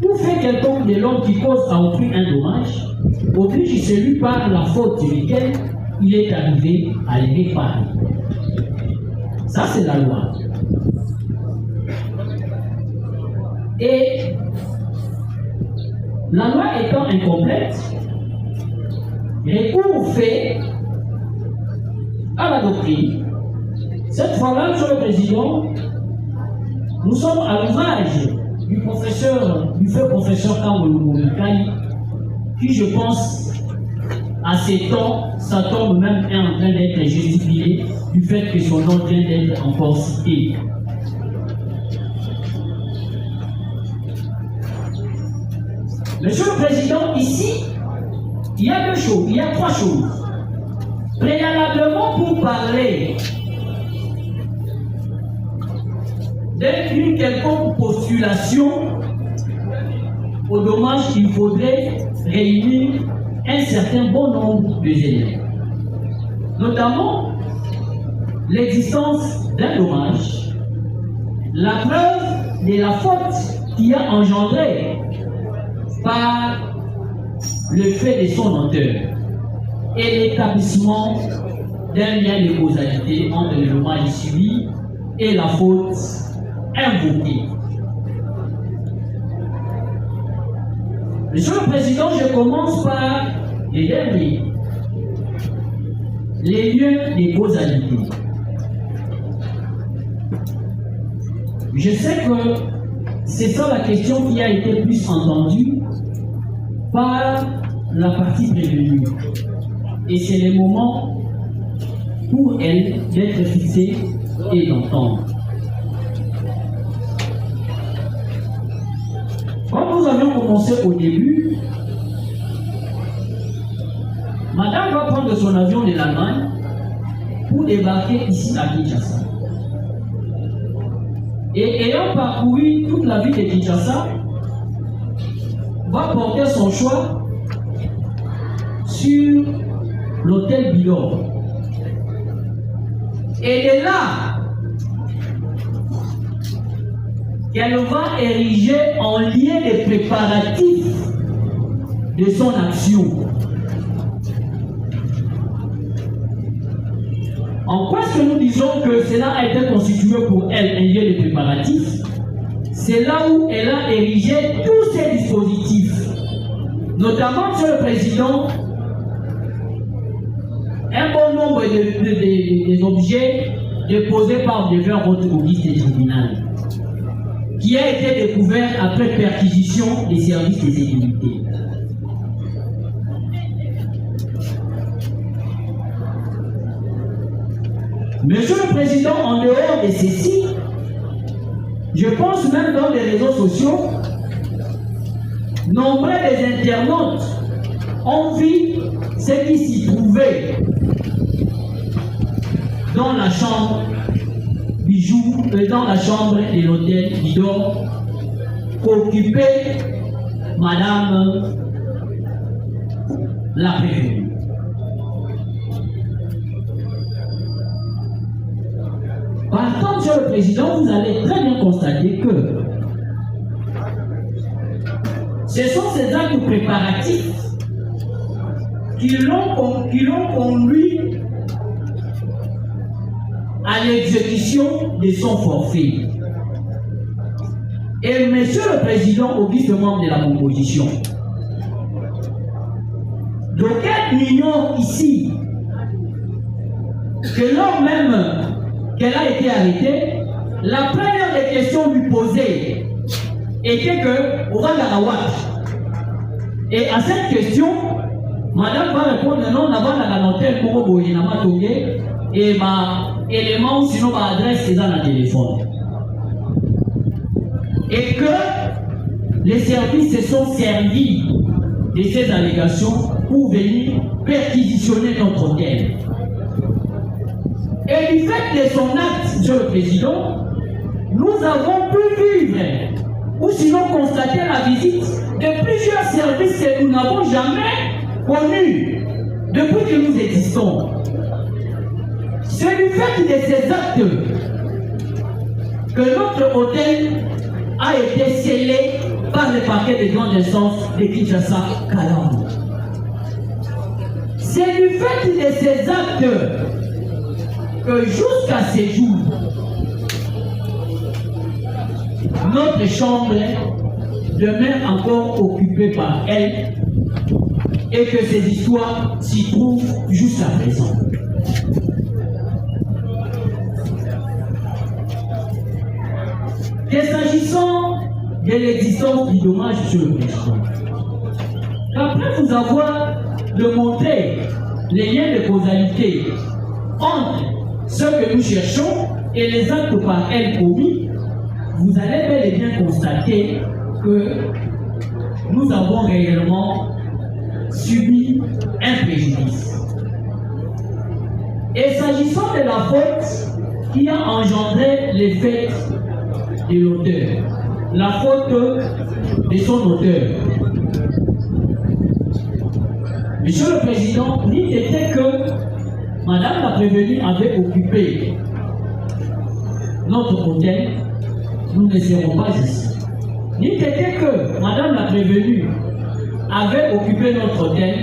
Tout fait quelconque de l'homme qui cause à autrui un dommage oblige celui par la faute duquel il est arrivé à le réparer. Ça, c'est la loi. Et la loi étant incomplète, recours fait à la doctrine. Cette fois-là, Monsieur le Président, nous sommes à l'ouvrage du feu professeur Kamolo Moulikai, qui, je pense, à ces temps, sa tombe même est en train d'être justifiée du fait que son nom vient d'être encore cité. Monsieur le Président, ici, il y a deux choses, il y a trois choses. Préalablement, pour parler d'une quelconque postulation au dommage, il faudrait réunir un certain bon nombre d'éléments, notamment l'existence d'un dommage, la preuve de la faute qui a engendré par le fait de son auteur et l'établissement d'un lien de causalité entre le dommage subi et la faute invoquée. Monsieur le Président, je commence par les derniers, les lieux de causalité. Je sais que c'est ça la question qui a été plus entendue par la partie prévenue. Et c'est le moment pour elle d'être fixée et d'entendre. Quand nous avions commencé au début, Madame va prendre son avion de l'Allemagne pour débarquer ici à Kinshasa. Et ayant parcouru toute la ville de Kinshasa, va porter son choix sur l'hôtel Bilor. Et de là qu'elle va ériger en lien des préparatifs de son action. En quoi est-ce que nous disons que cela a été constitué pour elle un lieu de préparatifs? C'est là où elle a érigé tous ces dispositifs, notamment sur le président, un bon nombre des objets déposés par divers autorités des tribunaux, qui a été découvert après perquisition des services de sécurité. Monsieur le Président, en dehors de ceci, je pense même dans les réseaux sociaux, nombreux des internautes ont vu ce qui s'y trouvait dans la chambre bijoux, dans la chambre de l'hôtel Bilor, qu'occupait Madame la préfète. Par contre, Monsieur le Président, vous allez très bien constater que ce sont ces actes préparatifs qui l'ont conduit à l'exécution de son forfait. Et Monsieur le Président, auguste membre de la composition, d'aucuns ignorent ici que lors même qu'elle a été arrêtée, la première des questions lui posées était que Ouagarawat. Et à cette question, Madame va répondre non, n'avant la notaire pour Boyinama Togé et ma élément ou sinon ma adresse est dans le téléphone. Et que les services se sont servis de ces allégations pour venir perquisitionner notre hôtel. Et du fait de son acte, Monsieur le Président, nous avons pu vivre ou sinon constater la visite de plusieurs services que nous n'avons jamais connus depuis que nous existons. C'est du fait de ces actes que notre hôtel a été scellé par le parquet de grande instance de Kinshasa Kalambo. C'est du fait de ces actes que jusqu'à ces jours, notre chambre demeure encore occupée par elle et que ces histoires s'y trouvent jusqu'à présent. Et s'agissant de l'existence du dommage sur le président, après vous avoir démontré les liens de causalité entre ce que nous cherchons et les actes par elle commis, vous allez bel et bien constater que nous avons réellement subi un préjudice. Et s'agissant de la faute qui a engendré les faits de l'auteur, la faute de son auteur, Monsieur le Président, l'idée était que Madame la prévenue avait occupé notre hôtel, nous ne serons pas ici. L'idée était que Madame la prévenue avait occupé notre hôtel,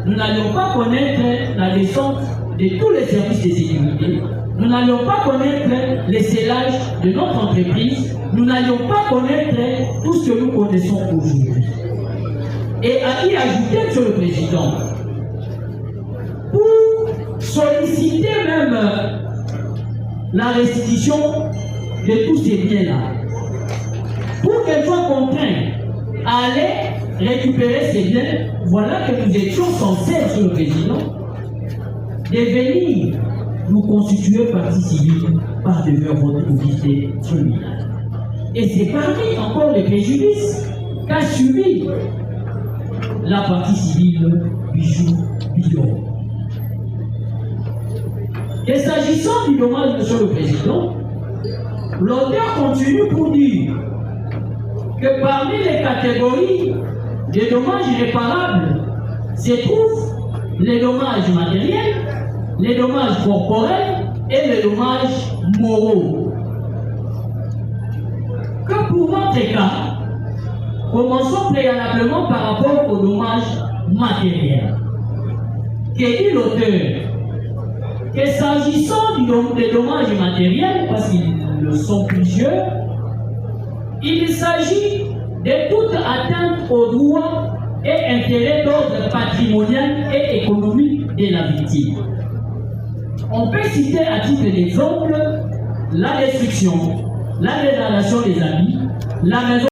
nous n'allions pas connaître la descente de tous les services de sécurité, nous n'allions pas connaître les scellages de notre entreprise, nous n'allions pas connaître tout ce que nous connaissons aujourd'hui. Et à y ajouter, Monsieur le Président, pour solliciter même la restitution de tous ces biens-là, pour qu'elle soit contrainte à aller récupérer ces biens, voilà que nous étions censés, Monsieur le Président, de venir nous constituer partie civile par devant votre autorité tribunal. Et c'est parmi encore les préjudices qu'a subi la partie civile Bijou Billon. Et s'agissant du dommage, Monsieur le Président, l'auteur continue pour dire que parmi les catégories de dommages irréparables se trouvent les dommages matériels, les dommages corporels et les dommages moraux. Que pour notre cas, commençons préalablement par rapport aux dommages matériels. Que dit l'auteur? Que s'agissant des dommages matériels, parce qu'ils sont plusieurs, il s'agit de toute atteinte aux droits et intérêts d'ordre patrimonial et économique de la victime. On peut citer à titre d'exemple la destruction, la dégradation des habits, la maison